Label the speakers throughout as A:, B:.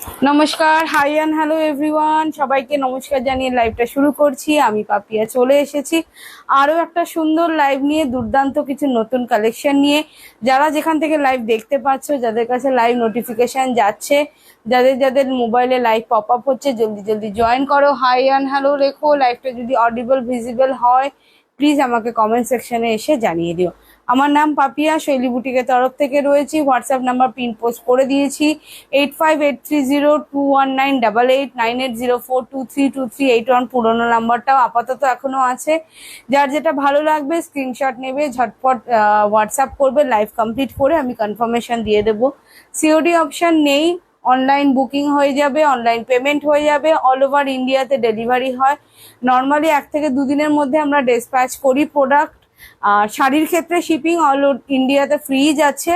A: নমস্কার, high and hello everyone, সবাইকে নমস্কার জানিয়ে লাইভটা শুরু করছি। আমি পাপিয়া চলে এসেছি আরও একটা সুন্দর লাইভ নিয়ে, দুর্দান্ত কিছু নতুন কালেকশন নিয়ে। যারা যেখান থেকে লাইভ দেখতে পাচ্ছ, যাদের কাছে লাইভ নোটিফিকেশন যাচ্ছে, যাদের যাদের মোবাইলে লাইভ পপ আপ হচ্ছে, জলদি জলদি জয়েন করো, হাই অ্যান্ড হ্যালো লেখো। লাইভটা যদি অডিবল ভিজিবল হয় প্লিজ আমাকে কমেন্ট সেকশনে এসে জানিয়ে দিও। আমার নাম পাপিয়া, শৈলী বুটিকের তরফ থেকে রয়েছি। হোয়াটসঅ্যাপ নাম্বার পিন পোস্ট করে দিয়েছি 8583021988, 9804232381। পুরোনো নাম্বারটাও আপাতত এখনো আছে। যার যেটা ভালো লাগবে স্ক্রিনশট নেবে, ঝটপট হোয়াটসঅ্যাপ করবে। লাইভ কমপ্লিট করে আমি কনফার্মেশন দিয়ে দেবো। সিওডি অপশন নেই, অনলাইন বুকিং হয়ে যাবে, অনলাইন পেমেন্ট হয়ে যাবে। অল ওভার ইন্ডিয়াতে ডেলিভারি হয়। নর্মালি 1 থেকে 2 দিনের মধ্যে আমরা ডিসপ্যাচ করি প্রোডাক্ট। আর শাড়ির ক্ষেত্রে শিপিং অল ইন্ডিয়াতে ফ্রি যাচ্ছে।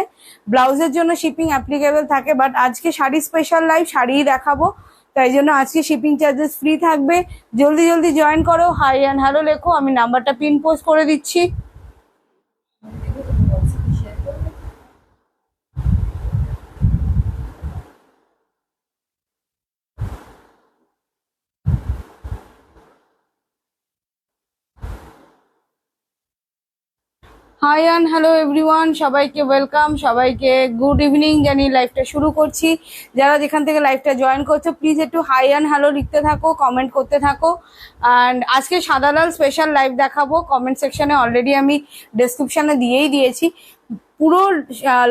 A: ব্লাউজের জন্য শিপিং অ্যাপ্লিকেবল থাকে, বাট আজকে শাড়ি স্পেশাল লাইভ, শাড়িই দেখাবো, তাই জন্য আজকে শিপিং চার্জেস ফ্রি থাকবে। জলদি জলদি জয়েন করো, হাই অ্যান্ড হ্যালো লেখো। আমি নাম্বারটা পিন পোস্ট করে দিচ্ছি। হাই অ্যান্ড হ্যালো এভরিওয়ান, সবাইকে ওয়েলকাম, সবাইকে গুড ইভিনিং জানিয়ে লাইভটা শুরু করছি। যারা যেখান থেকে লাইভটা জয়েন করছো প্লিজ একটু হাই অ্যান্ড হ্যালো লিখতে থাকো, কমেন্ট করতে থাকো। অ্যান্ড আজকে সাদা লাল স্পেশাল লাইভ দেখাবো। কমেন্ট সেকশনে অলরেডি আমি ডেসক্রিপশনে দিয়েই দিয়েছি। পুরো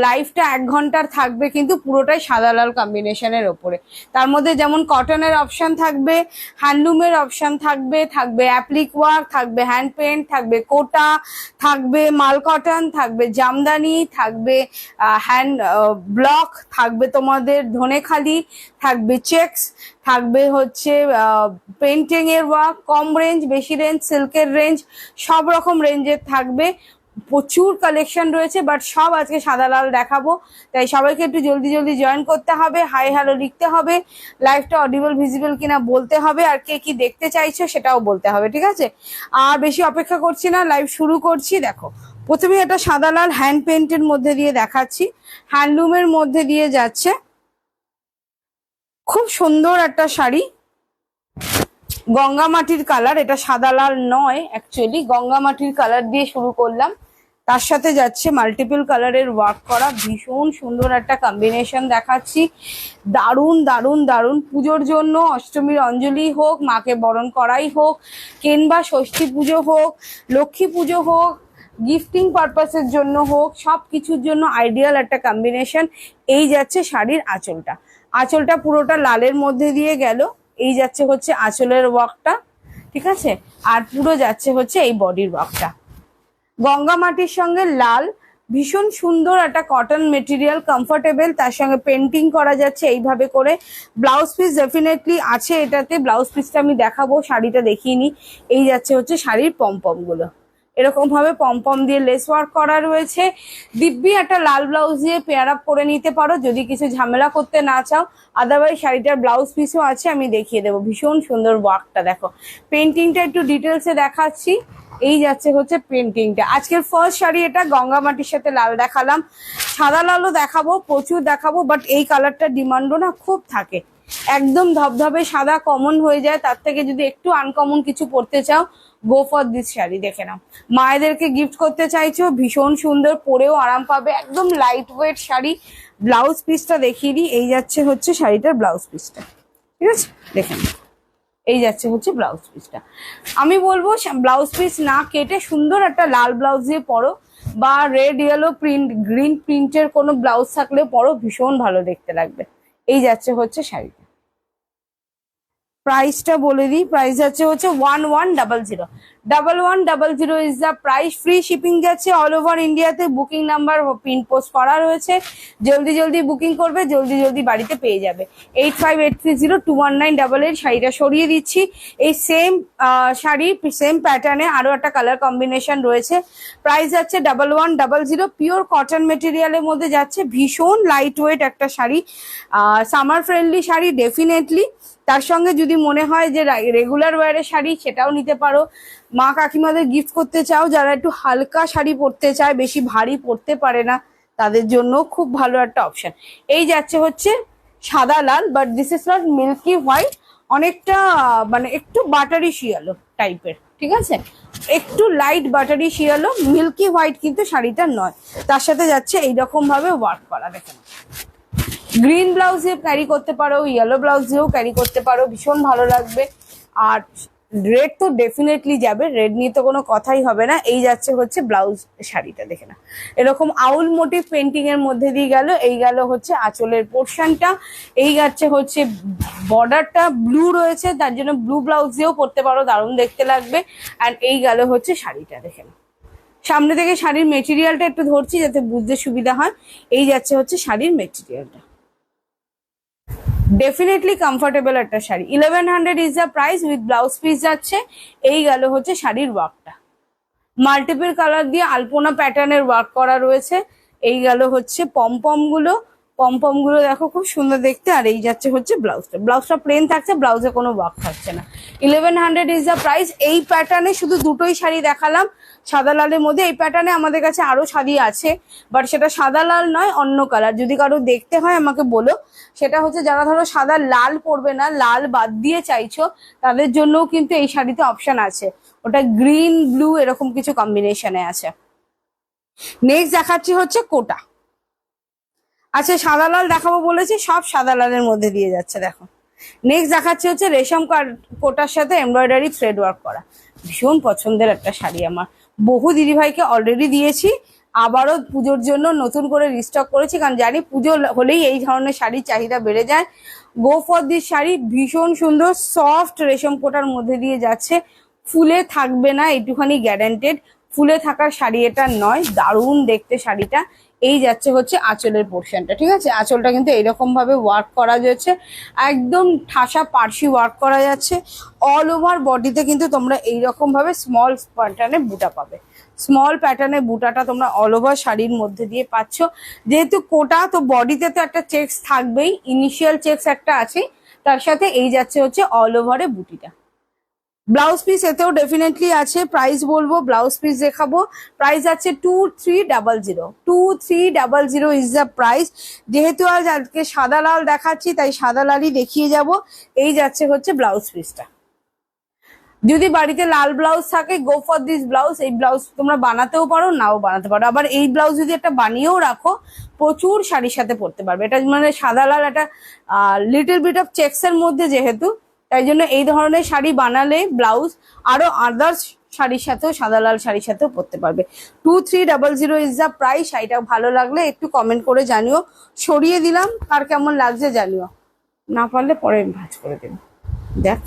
A: লাইফটা 1 ঘন্টার থাকবে, কিন্তু পুরোটাই সাদা লাল কম্বিনেশনের ওপরে। তার মধ্যে যেমন কটনের অপশন থাকবে, হ্যান্ডলুমের অপশন থাকবে, থাকবে অ্যাপ্লিক ওয়ার্ক, থাকবে হ্যান্ড পেন্ট, থাকবে কোটা, থাকবে মাল কটন, থাকবে জামদানি, থাকবে হ্যান্ড ব্লক, থাকবে তোমাদের ধনেখালি, থাকবে চেকস, থাকবে হচ্ছে পেন্টিং এর ওয়ার্ক। কম রেঞ্জ, বেশি রেঞ্জ, সিল্কের রেঞ্জ, সব রকম রেঞ্জের থাকবে। প্রচুর কালেকশন রয়েছে, বাট সব আজকে সাদা লাল দেখাবো। তাই সবাইকে একটু জলদি জলদি জয়েন করতে হবে, হাই হ্যালো লিখতে হবে, লাইভটা অডিবল ভিজিবল কিনা বলতে হবে, আর কে কি দেখতে চাইছো সেটাও বলতে হবে, ঠিক আছে? আর বেশি অপেক্ষা করছি না, লাইভ শুরু করছি। দেখো, প্রথমে একটা সাদা লাল হ্যান্ড পেন্টের মধ্যে দিয়ে দেখাচ্ছি, হ্যান্ডলুমের মধ্যে দিয়ে যাচ্ছে। খুব সুন্দর একটা শাড়ি, গঙ্গা মাটির কালার, এটা সাদা লাল নয়, অ্যাকচুয়ালি গঙ্গা মাটির কালার দিয়ে শুরু করলাম। তার সাথে যাচ্ছে মাল্টিপল কালারের ওয়ার্ক করা, ভীষণ সুন্দর একটা কম্বিনেশন দেখাচ্ছি। দারুণ দারুণ দারুণ। পুজোর জন্য, অষ্টমীর অঞ্জলি হোক, মাকে বরণ করাই হোক, কিংবা ষষ্ঠী পুজো হোক, লক্ষ্মী পুজো হোক, গিফটিং পারপাসের জন্য হোক, সব কিছুর জন্য আইডিয়াল একটা কম্বিনেশন। এই যাচ্ছে শাড়ির আঁচলটা, আঁচলটা পুরোটা লালের মধ্যে দিয়ে গেল। এই যাচ্ছে হচ্ছে আঁচলের ওয়ার্কটা, ঠিক আছে? আর পুরো যাচ্ছে হচ্ছে এই বডির ওয়ার্কটা, গঙ্গা মাটির সঙ্গে লাল, ভীষণ সুন্দর একটা কটন মেটেরিয়াল, কমফোর্টেবল। তার সঙ্গে পেন্টিং করা যাচ্ছে এইভাবে করে। ব্লাউজ পিস ডেফিনেটলি আছে এটাতে, ব্লাউজ পিসটা আমি দেখাবো, শাড়িটা দেখিয়ে নি। এই যাচ্ছে হচ্ছে শাড়ির পমপম গুলো, এরকম ভাবে পমপম দিয়ে লেস ওয়ার্ক করা রয়েছে। দিব্যি একটা লাল ব্লাউজ দিয়ে পেয়ার আপ করে নিতে পারো যদি কিছু ঝামেলা করতে না চাও। আদারওয়াইজ শাড়িটার ব্লাউজ পিসও আছে, আমি দেখিয়ে দেবো। ভীষণ সুন্দর ওয়ার্কটা দেখো। পেন্টিংটা একটু ডিটেলসে দেখাচ্ছি। এই যাচ্ছে হচ্ছে পেন্টিংটা। আজকের ফার্স্ট শাড়ি এটা, গঙ্গা মাটির সাথে লাল দেখালাম, সাদা লালও দেখাবো, প্রচুর দেখাবো, বাট এই কালারটা ডিমান্ডও না খুব থাকে। একদম ধবধবে সাদা কমন হয়ে যায়, তার থেকে যদি একটু আনকমন কিছু পরতে চাও, গো ফর দিস শাড়ি। দেখে নাও, মায়েদেরকে গিফট করতে চাইছো, ভীষণ সুন্দর, পরেও আরাম পাবে, একদম লাইট ওয়েট শাড়ি। ব্লাউজ পিসটা দেখিয়ে দিই। এই যাচ্ছে হচ্ছে শাড়িটার ব্লাউজ পিসটা, ঠিক আছে? দেখে নাও, এই যাচ্ছে হচ্ছে ব্লাউজ পিসটা। আমি বলবো ব্লাউজ পিস না কেটে সুন্দর একটা লাল ব্লাউজ দিয়ে পরো, বা রেড ইয়েলো প্রিন্ট, গ্রিন প্রিন্টের কোনো ব্লাউজ থাকলে পরো, ভীষণ ভালো দেখতে লাগবে। এই যাচ্ছে হচ্ছে শাড়িটা। প্রাইসটা বলে দিই, প্রাইস যাচ্ছে হচ্ছে 1100। 1100 is the price. Free shipping যাচ্ছে অল ওভার ইন্ডিয়াতে। বুকিং নাম্বার পিন পোস্ট করা রয়েছে, জলদি জলদি বুকিং করবে, জলদি জলদি বাড়িতে পেয়ে যাবে। 8583021988। শাড়িটা সরিয়ে দিচ্ছি। এই সেম শাড়ি, সেম প্যাটার্নে আরো একটা কালার কম্বিনেশন রয়েছে। প্রাইস যাচ্ছে 1100। পিওর কটন মেটেরিয়ালের মধ্যে যাচ্ছে, ভীষণ লাইট ওয়েট একটা sari, summer friendly sari definitely. তার সঙ্গে যদি মনে হয় যে রেগুলার ওয়ারের শাড়ি, সেটাও নিতে পারো। মা কাকিমাদের গিফট করতে চাও, যারা একটু হালকা শাড়ি পরতে চায়, বেশি ভারী পরতে পারে না, তাদের জন্য খুব ভালো একটা অপশন। এই যাচ্ছে হচ্ছে সাদা লাল, but this is not milky white, অনেকটা মানে একটু বাটারি শিয়ালো টাইপের, ঠিক আছে, একটু লাইট বাটারি শিয়ালো, মিল্কি হোয়াইট কিন্তু শাড়িটা নয়। তার সাথে যাচ্ছে এইরকম ভাবে ওয়ার্ক করা, দেখেন গ্রিন ব্লাউজ দিয়ে ক্যারি করতে পারো, ইয়েলো ব্লাউজ দিয়েও ক্যারি করতে পারো, ভীষণ ভালো লাগবে। আর রেড তো ডেফিনেটলি যাবে, রেড নিয়ে তো কোনো কথাই হবে না। এই যাচ্ছে হচ্ছে ব্লাউজ শাড়িটা, দেখে না এরকম আউল মোটিভ পেন্টিং এর মধ্যে দিয়ে গেল। এই গেল হচ্ছে আঁচলের পোর্শনটা, এই যাচ্ছে হচ্ছে বর্ডারটা ব্লু রয়েছে, তার জন্য ব্লু ব্লাউজ দিয়েও পরতে পারো, দারুণ দেখতে লাগবে। আর এই গেল হচ্ছে শাড়িটা, দেখে না সামনে থেকে শাড়ির মেটেরিয়ালটা একটু ধরছি যাতে বুঝতে সুবিধা হয়। এই যাচ্ছে হচ্ছে শাড়ির মেটেরিয়ালটা, ডেফিনেটলি কমফোর্টেবল একটা sari. 1100 is the price, with blouse piece যাচ্ছে। এই গেল হচ্ছে শাড়ির ওয়ার্কটা, মাল্টিপল কালার দিয়ে আলপনা প্যাটার্নের ওয়ার্ক করা রয়েছে। এই গেল হচ্ছে পমপম গুলো, পমপম গুলো দেখো খুব সুন্দর দেখতে। আর এই যাচ্ছে হচ্ছে ব্লাউজটা, ব্লাউজটা প্লেন থাকছে, ব্লাউজে কোনো ওয়ার্ক থাকছে না। 1100 ইজ দ্য প্রাইস। এই প্যাটার্নে শুধু দুটোই শাড়ি দেখালাম সাদা লালের মধ্যে। এই প্যাটার্নে আমাদের কাছে আরো শাড়ি আছে, বাট সেটা সাদা লাল নয়, অন্য কালার। যদি কারো দেখতে হয় আমাকে বলো। সেটা হচ্ছে যারা ধরো সাদা লাল পরবে না, লাল বাদ দিয়ে চাইছো, তাদের জন্যও কিন্তু এই শাড়িতে অপশন আছে, ওটা গ্রিন ব্লু এরকম কিছু কম্বিনেশনে আছে। নেক্সট দেখাচ্ছি হচ্ছে কোটা। আচ্ছা সাদা লাল দেখাবো বলেছি, সব সাদা লালের মধ্যে দিয়ে যাচ্ছে, দেখো। নেক্সট দেখাচ্ছি হচ্ছে রেশম কোটার সাথে এমব্রয়ডারি থ্রেড ওয়ার্ক করা, ভীষণ পছন্দের একটা শাড়ি আমার। বহু দিদিভাইকে অলরেডি দিয়েছি, আবারও পুজোর জন্য নতুন করে রিস্টক করেছি, কারণ জানি পুজো হলেই এই ধরনের শাড়ির চাহিদা বেড়ে যায়। গো ফর দিস শাড়ি, ভীষণ সুন্দর সফট রেশম কোটার মধ্যে দিয়ে যাচ্ছে, ফুলে থাকবে না একটুখানি গ্যারান্টেড, ফুলে থাকার শাড়ি এটা নয়, দারুণ দেখতে শাড়িটা। এই যাচ্ছে হচ্ছে আঁচলের পোর্শনটা, ঠিক আছে, আঁচলটা কিন্তু এইরকম ভাবে ওয়ার্ক করা যাচ্ছে, একদম ঠাসা পার্সি ওয়ার্ক করা যাচ্ছে। অল ওভার বডিতে কিন্তু তোমরা এইরকম ভাবে স্মল প্যাটার্নের বুটা পাবে, স্মল প্যাটার্নের বুটাটা তোমরা অল ওভার শাড়ির মধ্যে দিয়ে পাচ্ছ। যেহেতু কোটা তো বডিতে তো একটা চেকস থাকবেই, ইনিশিয়াল চেকস একটা আছে, তার সাথে এই যাচ্ছে হচ্ছে অল ওভারে বুটিটা। ব্লাউজ পিস এতেও ডেফিনেটলি আছে। প্রাইস বলবো, ব্লাউজ পিস দেখাবো, প্রাইস আছে 2300। 2300 ইজ দ্য প্রাইস। যেহেতু আজ আজকে সাদা লাল দেখাচ্ছি তাই সাদা লালই দেখিয়ে যাব। এই যাচ্ছে হচ্ছে ব্লাউজ পিসটা। যদি বাড়িতে লাল ব্লাউজ থাকে, গো ফর দিস ব্লাউজ। এই ব্লাউজ তোমরা বানাতেও পারো, নাও বানাতে পারো। আবার এই ব্লাউজ যদি একটা বানিয়েও রাখো, প্রচুর শাড়ির সাথে পরতে পারবে। এটা মানে সাদা লাল একটা লিটল বিট অফ চেক্স এর মধ্যে যেহেতু, তাই জন্য এই ধরনের শাড়ি বানালে ব্লাউজ আরো আদার্স শাড়ির সাথেও, সাদা লাল শাড়ির সাথেও পরতে পারবে। 2300 ইজ দ্য প্রাইস। শাড়িটা ভালো লাগলে একটু কমেন্ট করে জানিও। সরিয়ে দিলাম, কার কেমন লাগছে জানিও, না পারলে পরে ভাঁজ করে দেব। দেখ,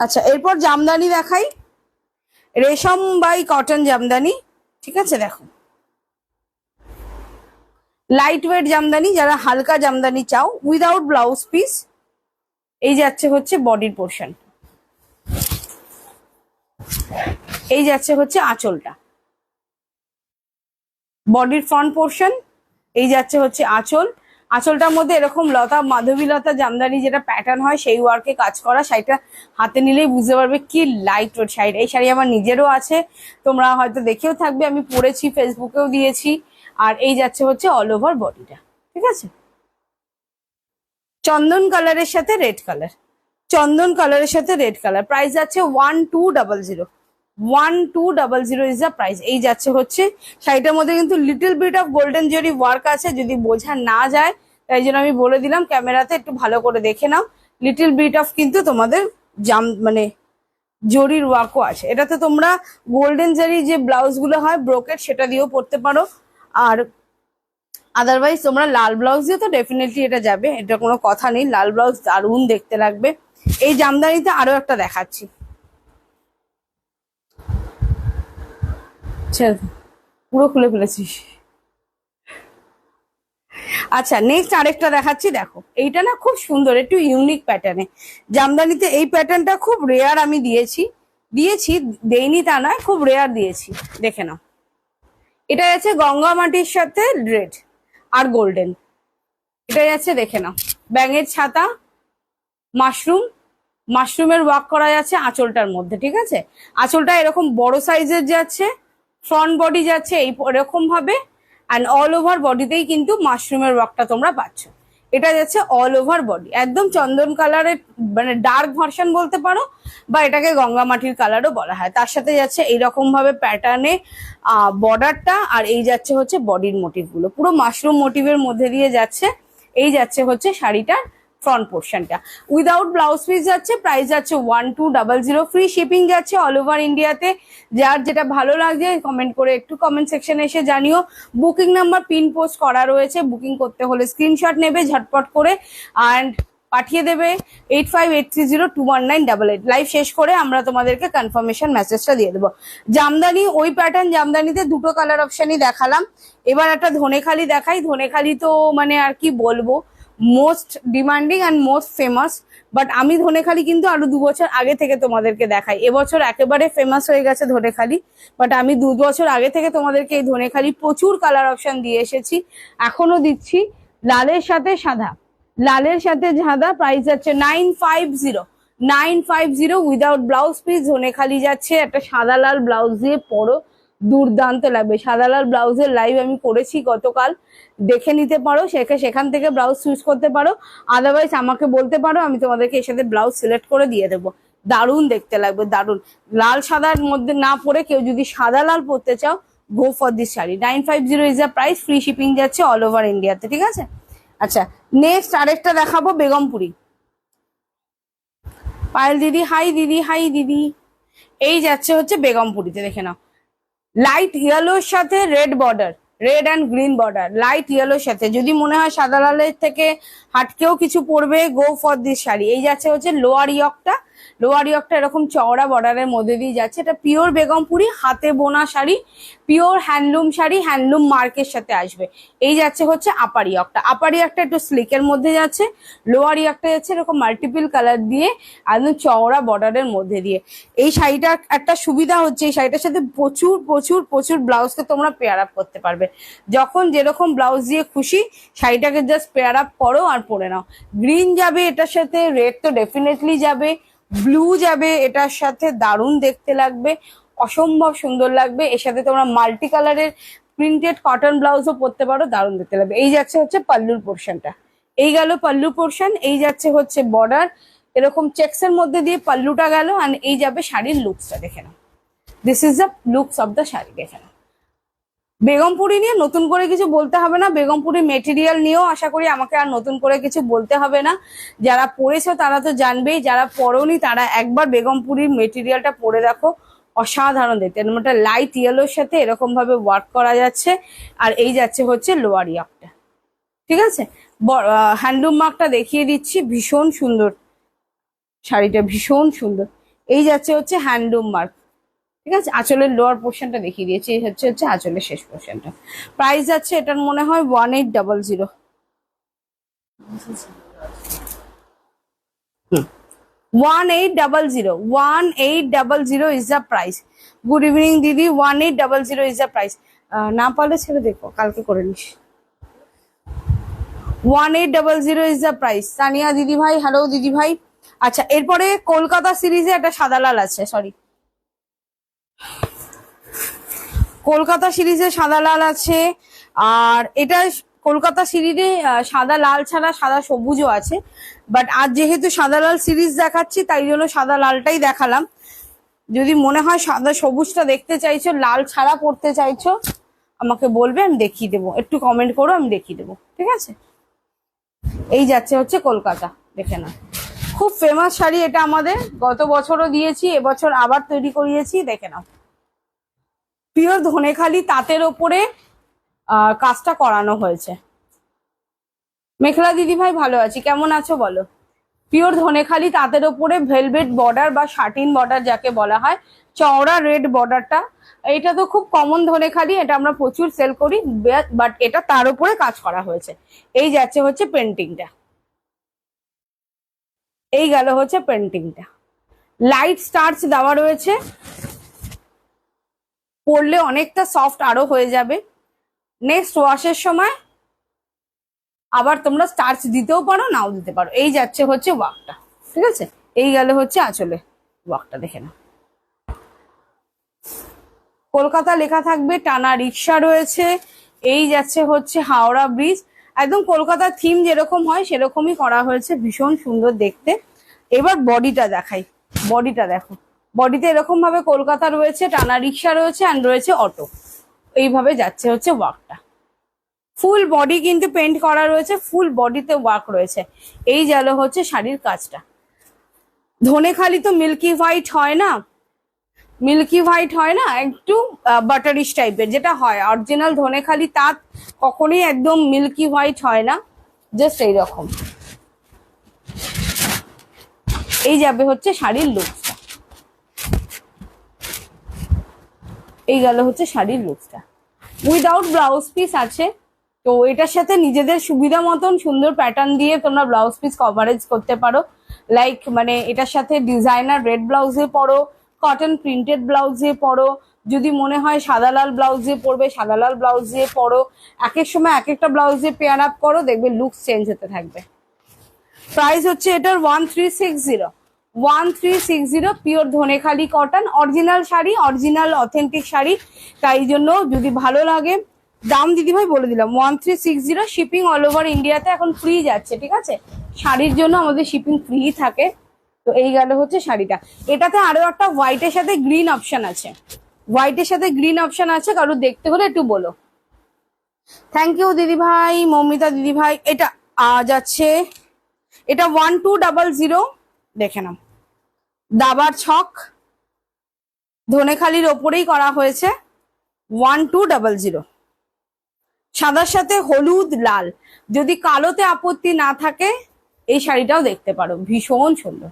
A: আচ্ছা এরপর জামদানি দেখাই, রেশম বাই কটন জামদানি, ঠিক আছে। দেখো লাইট ওয়েট জামদানি, যারা হালকা জামদানি চাও উইদাউট ব্লাউজ পিস। এই যাচ্ছে হচ্ছে বডির পোর্শন, এই যাচ্ছে হচ্ছে আঁচলটা, বডির ফ্রন্ট পোর্শন। এই যাচ্ছে হচ্ছে আঁচল, আঁচলটার মধ্যে এরকম লতা মাধবী লতা জামদানি যেটা প্যাটার্ন হয় সেই ওয়ার্কে কাজ করা। শাড়িটা হাতে নিলেই বুঝতে পারবে কি লাইট ওয়েট শাড়ি। এই শাড়ি আমার নিজেরও আছে, তোমরা হয়তো দেখেও থাকবে, আমি পরেছি, ফেসবুকেও দিয়েছি। আর এই যাচ্ছে হচ্ছে অল ওভার বডিটা, ঠিক আছে। চন্দন কালারের সাথে রেড কালার, চন্দন কালারের সাথে রেড কালার। প্রাইস যাচ্ছে 1200। 1200 ইজ দ্য প্রাইস। এই যাচ্ছে হচ্ছে শাড়িটার মধ্যে কিন্তু লিটল বিট অফ গোল্ডেন জরি ওয়ার্ক আছে, যদি বোঝা না যায় তাই জন্য আমি বলে দিলাম, ক্যামেরাতে একটু ভালো করে দেখে নাও। লিটল বিট অফ কিন্তু তোমাদের মানে জরির ওয়ার্কও আছে। এটাতে তোমরা গোল্ডেন জরি যে ব্লাউজ গুলো হয় ব্রোকেট, সেটা দিয়েও পরতে পারো। আর আদারওয়াইজ তোমরা লাল ব্লাউজ দিয়ে তো ডেফিনেটলি এটা যাবে, এটা কোনো কথা নেই, লাল ব্লাউজ দারুণ দেখতে লাগবে। এই জামদানিতে আরো একটা দেখাচ্ছি, পুরো খুলে ফেলেছিস। আচ্ছা নেক্সট আরেকটা দেখাচ্ছি, দেখো এইটা না খুব সুন্দর, একটু ইউনিক প্যাটার্নে জামদানিতে। এই প্যাটার্নটা খুব রেয়ার আমি দিয়েছি, দেইনি তা নয়, খুব রেয়ার দিয়েছি, দেখে নাও। এটা যাচ্ছে গঙ্গা মাটির সাথে রেড আর গোল্ডেন, এটা যাচ্ছে দেখে নাও। ব্যাঙের ছাতা, মাশরুমের ওয়ার্ক করা যাচ্ছে আঁচলটার মধ্যে, ঠিক আছে। আঁচলটা এরকম বড় সাইজের যাচ্ছে, ফ্রন্ট বডি যাচ্ছে এই এরকম ভাবে, অ্যান্ড অল ওভার বডিতেই কিন্তু মাশরুমের ওয়ার্কটা তোমরা পাচ্ছ। এটা যাচ্ছে অল ওভার বডি, একদম চন্দন কালারের মানে ডার্ক ভার্সন বলতে পারো, বা এটাকে গঙ্গা মাটির কালারও বলা হয়। তার সাথে যাচ্ছে এইরকম ভাবে প্যাটার্নে বর্ডারটা, আর এই যাচ্ছে হচ্ছে বডির মোটিভ গুলো, পুরো মাশরুম মোটিভের মধ্যে দিয়ে যাচ্ছে। এই যাচ্ছে হচ্ছে শাড়িটার ফ্রন্ট পোর্শনটা, উইদাউট ব্লাউজ পিস যাচ্ছে, প্রাইস যাচ্ছে 1200, ফ্রি শিপিং যাচ্ছে অল ওভার ইন্ডিয়াতে। যার যেটা ভালো লাগছে কমেন্ট করে একটু কমেন্ট সেকশনে এসে জানিও। বুকিং নাম্বার পিন পোস্ট করা রয়েছে, বুকিং করতে হলে স্ক্রিনশট নেবে ঝটপট করে অ্যান্ড পাঠিয়ে দেবে 8583021988। লাইভ শেষ করে আমরা তোমাদেরকে কনফার্মেশন মেসেজটা দিয়ে দেবো। জামদানি ওই প্যাটার্ন, জামদানিতে দুটো কালার অপশনই দেখালাম, এবার একটা ধনেখালি দেখাই। ধনেখালি তো মানে আর কি বলবো, most demanding and most famous, but আমি ধনেখালি কিন্তু আরো 2 বছর আগে থেকে তোমাদেরকে দেখাই। এবছর একেবারে ফেমাস হয়ে গেছে ধনেখালি, বাট আমি 2 বছর আগে থেকে তোমাদেরকে এই ধনেখালি প্রচুর কালার অপশন দিয়ে এসেছি, এখনো দিচ্ছি। লালের সাথে সাদা, লালের সাথে সাদা, প্রাইস যাচ্ছে 950 উইদাউট ব্লাউজ পিস। ধনেখালি যাচ্ছে, একটা সাদা লাল ব্লাউজ দিয়ে পরো, দুর্দান্ত লাগবে। সাদা লাল ব্লাউজের লাইভ আমি করেছি গতকাল, দেখে নিতে পারো, সেখান থেকে ব্লাউজ চুজ করতে পারো, আদারওয়াইজ আমাকে বলতে পারো, আমি তোমাদেরকে এর সাথে ব্লাউজ সিলেক্ট করে দিয়ে দেবো। দারুণ দেখতে লাগবে, দারুণ। লাল সাদার মধ্যে না পরে কেউ যদি সাদা লাল পরতে চাও, go for this sari. 950 is the price, free shipping যাচ্ছে অল ওভার ইন্ডিয়াতে, ঠিক আছে। আচ্ছা, নেক্সট আরেকটা দেখাবো বেগমপুরি। পায়েল দিদি হাই, দিদি হাই দিদি। এই যাচ্ছে হচ্ছে বেগমপুরিতে, দেখে নাও, লাইট ইয়েলোর সাথে red border, red and green border, light ইয়েলোর সাথে। যদি মনে হয় সাদা লালের থেকে হাটকেও কিছু পড়বে, গো ফর দিস শাড়ি। এই যাচ্ছে হচ্ছে লোয়ার ইয়কটা, লোয়ার ইয়কটা এরকম চওড়া বর্ডারের মধ্যে দিয়ে যাচ্ছে। এটা পিওর বেগমপুরি, হাতে বোনা sari, pure handloom sari, handloom মার্কের সাথে আসবে। এই যাচ্ছে হচ্ছে আপার ইয়কটা, আপার ইয়কটা একটু স্লিকের মধ্যে যাচ্ছে, লোয়ার ইয়কটা যাচ্ছে এরকম মাল্টিপল কালার দিয়ে একদম চওড়া বর্ডারের মধ্যে দিয়ে। এই শাড়িটার একটা সুবিধা হচ্ছে, এই শাড়িটার সাথে প্রচুর প্রচুর প্রচুর ব্লাউজকে তোমরা পেয়ার আপ করতে পারবে। যখন যেরকম ব্লাউজ দিয়ে খুশি শাড়িটাকে জাস্ট পেয়ার আপ করো আর পরে নাও। গ্রিন যাবে এটার সাথে, রেড তো ডেফিনেটলি যাবে, ব্লু যাবে এটার সাথে, দারুণ দেখতে লাগবে, অসম্ভব সুন্দর লাগবে। এর সাথে তোমরা মাল্টি কালারের প্রিন্টেড কটন ব্লাউজও পরতে পারো, দারুণ দেখতে লাগবে। এই যাচ্ছে হচ্ছে পাল্লুর পোর্শনটা, এই গেল পাল্লু পোর্শন। এই যাচ্ছে হচ্ছে বর্ডার, এরকম চেক্স এর মধ্যে দিয়ে পাল্লুটা গেল, আর এই যাবে শাড়ির লুকসটা, দেখে নাও। This is the looks of the sari, দেখে নাও। বেগমপুরি নিয়ে নতুন করে কিছু বলতে হবে না, বেগমপুরি মেটেরিয়াল নিয়েও আশা করি আমাকে আর নতুন করে কিছু বলতে হবে না। যারা পরেছো তারা তো জানবেই, যারা পরোনি তারা একবার বেগমপুরির মেটেরিয়ালটা পরে দেখো, অসাধারণ দেখতে। একটা লাইট ইয়েলোর সাথে এরকম ভাবে ওয়ার্ক করা যাচ্ছে, আর এই যাচ্ছে হচ্ছে লোয়ার ইয়াকটা, ঠিক আছে। হ্যান্ডলুম মার্কটা দেখিয়ে দিচ্ছি, ভীষণ সুন্দর শাড়িটা, ভীষণ সুন্দর। এই যাচ্ছে হচ্ছে হ্যান্ডলুম মার্ক, ঠিক আছে। আঁচলের লোয়ার পোর্শনটা দেখিয়ে দিয়েছি, এই হচ্ছে হচ্ছে আঁচলের শেষ পোর্শনটা। প্রাইস যাচ্ছে এটার মনে হয় 1800। 1800 is the price. Good evening দিদি, 1800 ইজ দ্য প্রাইস। না পারলে ছেড়ে দেখো, কালকে করে নিস। 1800 ইজ দ্য প্রাইস। সানিয়া দিদি ভাই, হ্যালো দিদি ভাই। আচ্ছা, এরপরে কলকাতা সিরিজে একটা সাদা লাল আছে, সরি, কলকাতা সিরিজে সাদা লাল আছে। আর এটা কলকাতা সিরিজে সাদা লাল ছাড়া সাদা সবুজও আছে, বাট আজ যেহেতু সাদা লাল সিরিজ দেখাচ্ছি তাই জন্য সাদা লালটাই দেখালাম। যদি মনে হয় সাদা সবুজটা দেখতে চাইছো, লাল ছাড়া পড়তে চাইছো, আমাকে বলবে, আমি দেখিয়ে দেবো। একটু কমেন্ট করো, আমি দেখিয়ে দেবো, ঠিক আছে। এই যাচ্ছে হচ্ছে কলকাতা, দেখে না, খুব ফেমাস শাড়ি এটা আমাদের, গত বছরও দিয়েছি, এবছর আবার তৈরি করিয়েছি, দেখে নাও। পিওর ধনেখালি তাঁতের ওপরে কাজটা করানো হয়েছে। মেখলা দিদি ভাই ভালো আছি, কেমন আছো বলো। পিওর ধনেখালি তাঁতের ওপরে ভেলভেট বর্ডার বা শাটিন বর্ডার যাকে বলা হয়, চওড়া রেড বর্ডারটা। এটা তো খুব কমন ধনেখালি, এটা আমরা প্রচুর সেল করি, বাট এটা তার উপরে কাজ করা হয়েছে। এই যাচ্ছে হচ্ছে পেন্টিংটা, এই গেল হচ্ছে পেন্টিংটা। লাইট স্টার্চ দেওয়া রয়েছে, পরলে অনেকটা সফট আরো হয়ে যাবে। নেক্সট ওয়াশের সময় আবার তোমরা স্টার্চ দিতেও পারো, নাও দিতে পারো। এই যাচ্ছে হচ্ছে ওয়ার্কটা, ঠিক আছে। এই গেল হচ্ছে আঁচলে ওয়ার্কটা, দেখে না। কলকাতা লেখা থাকবে, টানা রিক্সা রয়েছে। এই যাচ্ছে হচ্ছে হাওড়া ব্রিজ, একদম কলকাতার থিম যেরকম হয় সেরকমই করা হয়েছে, ভীষণ সুন্দর দেখতে। এবার বডিটা দেখাই, বডিটা দেখো, বডিতে এরকম ভাবে কলকাতা রয়েছে, টানা রিক্সা রয়েছে, অ্যান্ড রয়েছে অটো, এইভাবে যাচ্ছে হচ্ছে ওয়ার্কটা। ফুল বডি কিন্তু পেন্ট করা রয়েছে, ফুল বডিতে ওয়ার্ক রয়েছে। এই গেল হচ্ছে শাড়ির কাজটা। ধনেখালি তো মিল্কি হোয়াইট হয় না, মিল্কি হোয়াইট হয় না, একটু বাটারিশ টাইপের যেটা হয় অরিজিনাল ধনেখালি, তাঁত কখনোই একদম মিল্কি হোয়াইট হয় না, জাস্ট এইরকম। এই যাবে হচ্ছে শাড়ির লুকসটা, এই গেল হচ্ছে শাড়ির লুকসটা। উইদাউট ব্লাউজ পিস আছে, তো এটার সাথে নিজেদের সুবিধা মতন সুন্দর প্যাটার্ন দিয়ে তোমরা ব্লাউজ পিস কভারেজ করতে পারো। লাইক মানে এটার সাথে ডিজাইনার রেড ব্লাউজে পরো, কটন প্রিন্টেড ব্লাউজে পরো, যদি মনে হয় সাদা লাল ব্লাউজ দিয়ে পরবে সাদা লাল ব্লাউজ দিয়ে পরো, এক এক সময় এক একটা ব্লাউজ দিয়ে পেয়ার আপ করো, দেখবে লুকস চেঞ্জ হতে থাকবে। প্রাইস হচ্ছে এটার 1360, 1360, pure Dhanekhali cotton, original sari, original authentic sari. তাই জন্য যদি ভালো লাগে, দাম দিদিভাই বলে দিলাম 1360, শিপিং অল ওভার ইন্ডিয়াতে এখন ফ্রি যাচ্ছে, ঠিক আছে? শাড়ির জন্য আমাদের শিপিং ফ্রি থাকে। তো এই গেল হচ্ছে শাড়িটা। এটাতে আরো একটা হোয়াইটের সাথে গ্রিন অপশন আছে, হোয়াইটের সাথে গ্রিন অপশন আছে, কারো দেখতে হলে একটু বলো। থ্যাংক ইউ দিদিভাই, মৌমিতা দিদিভাই। এটা যাচ্ছে, এটা 1200, দেখে নাও, দাবার ছক, ধনেখালির ওপরেই করা হয়েছে, 1200। সাদার সাথে হলুদ লাল, যদি কালোতে আপত্তি না থাকে এই শাড়িটাও দেখতে পারো, ভীষণ সুন্দর।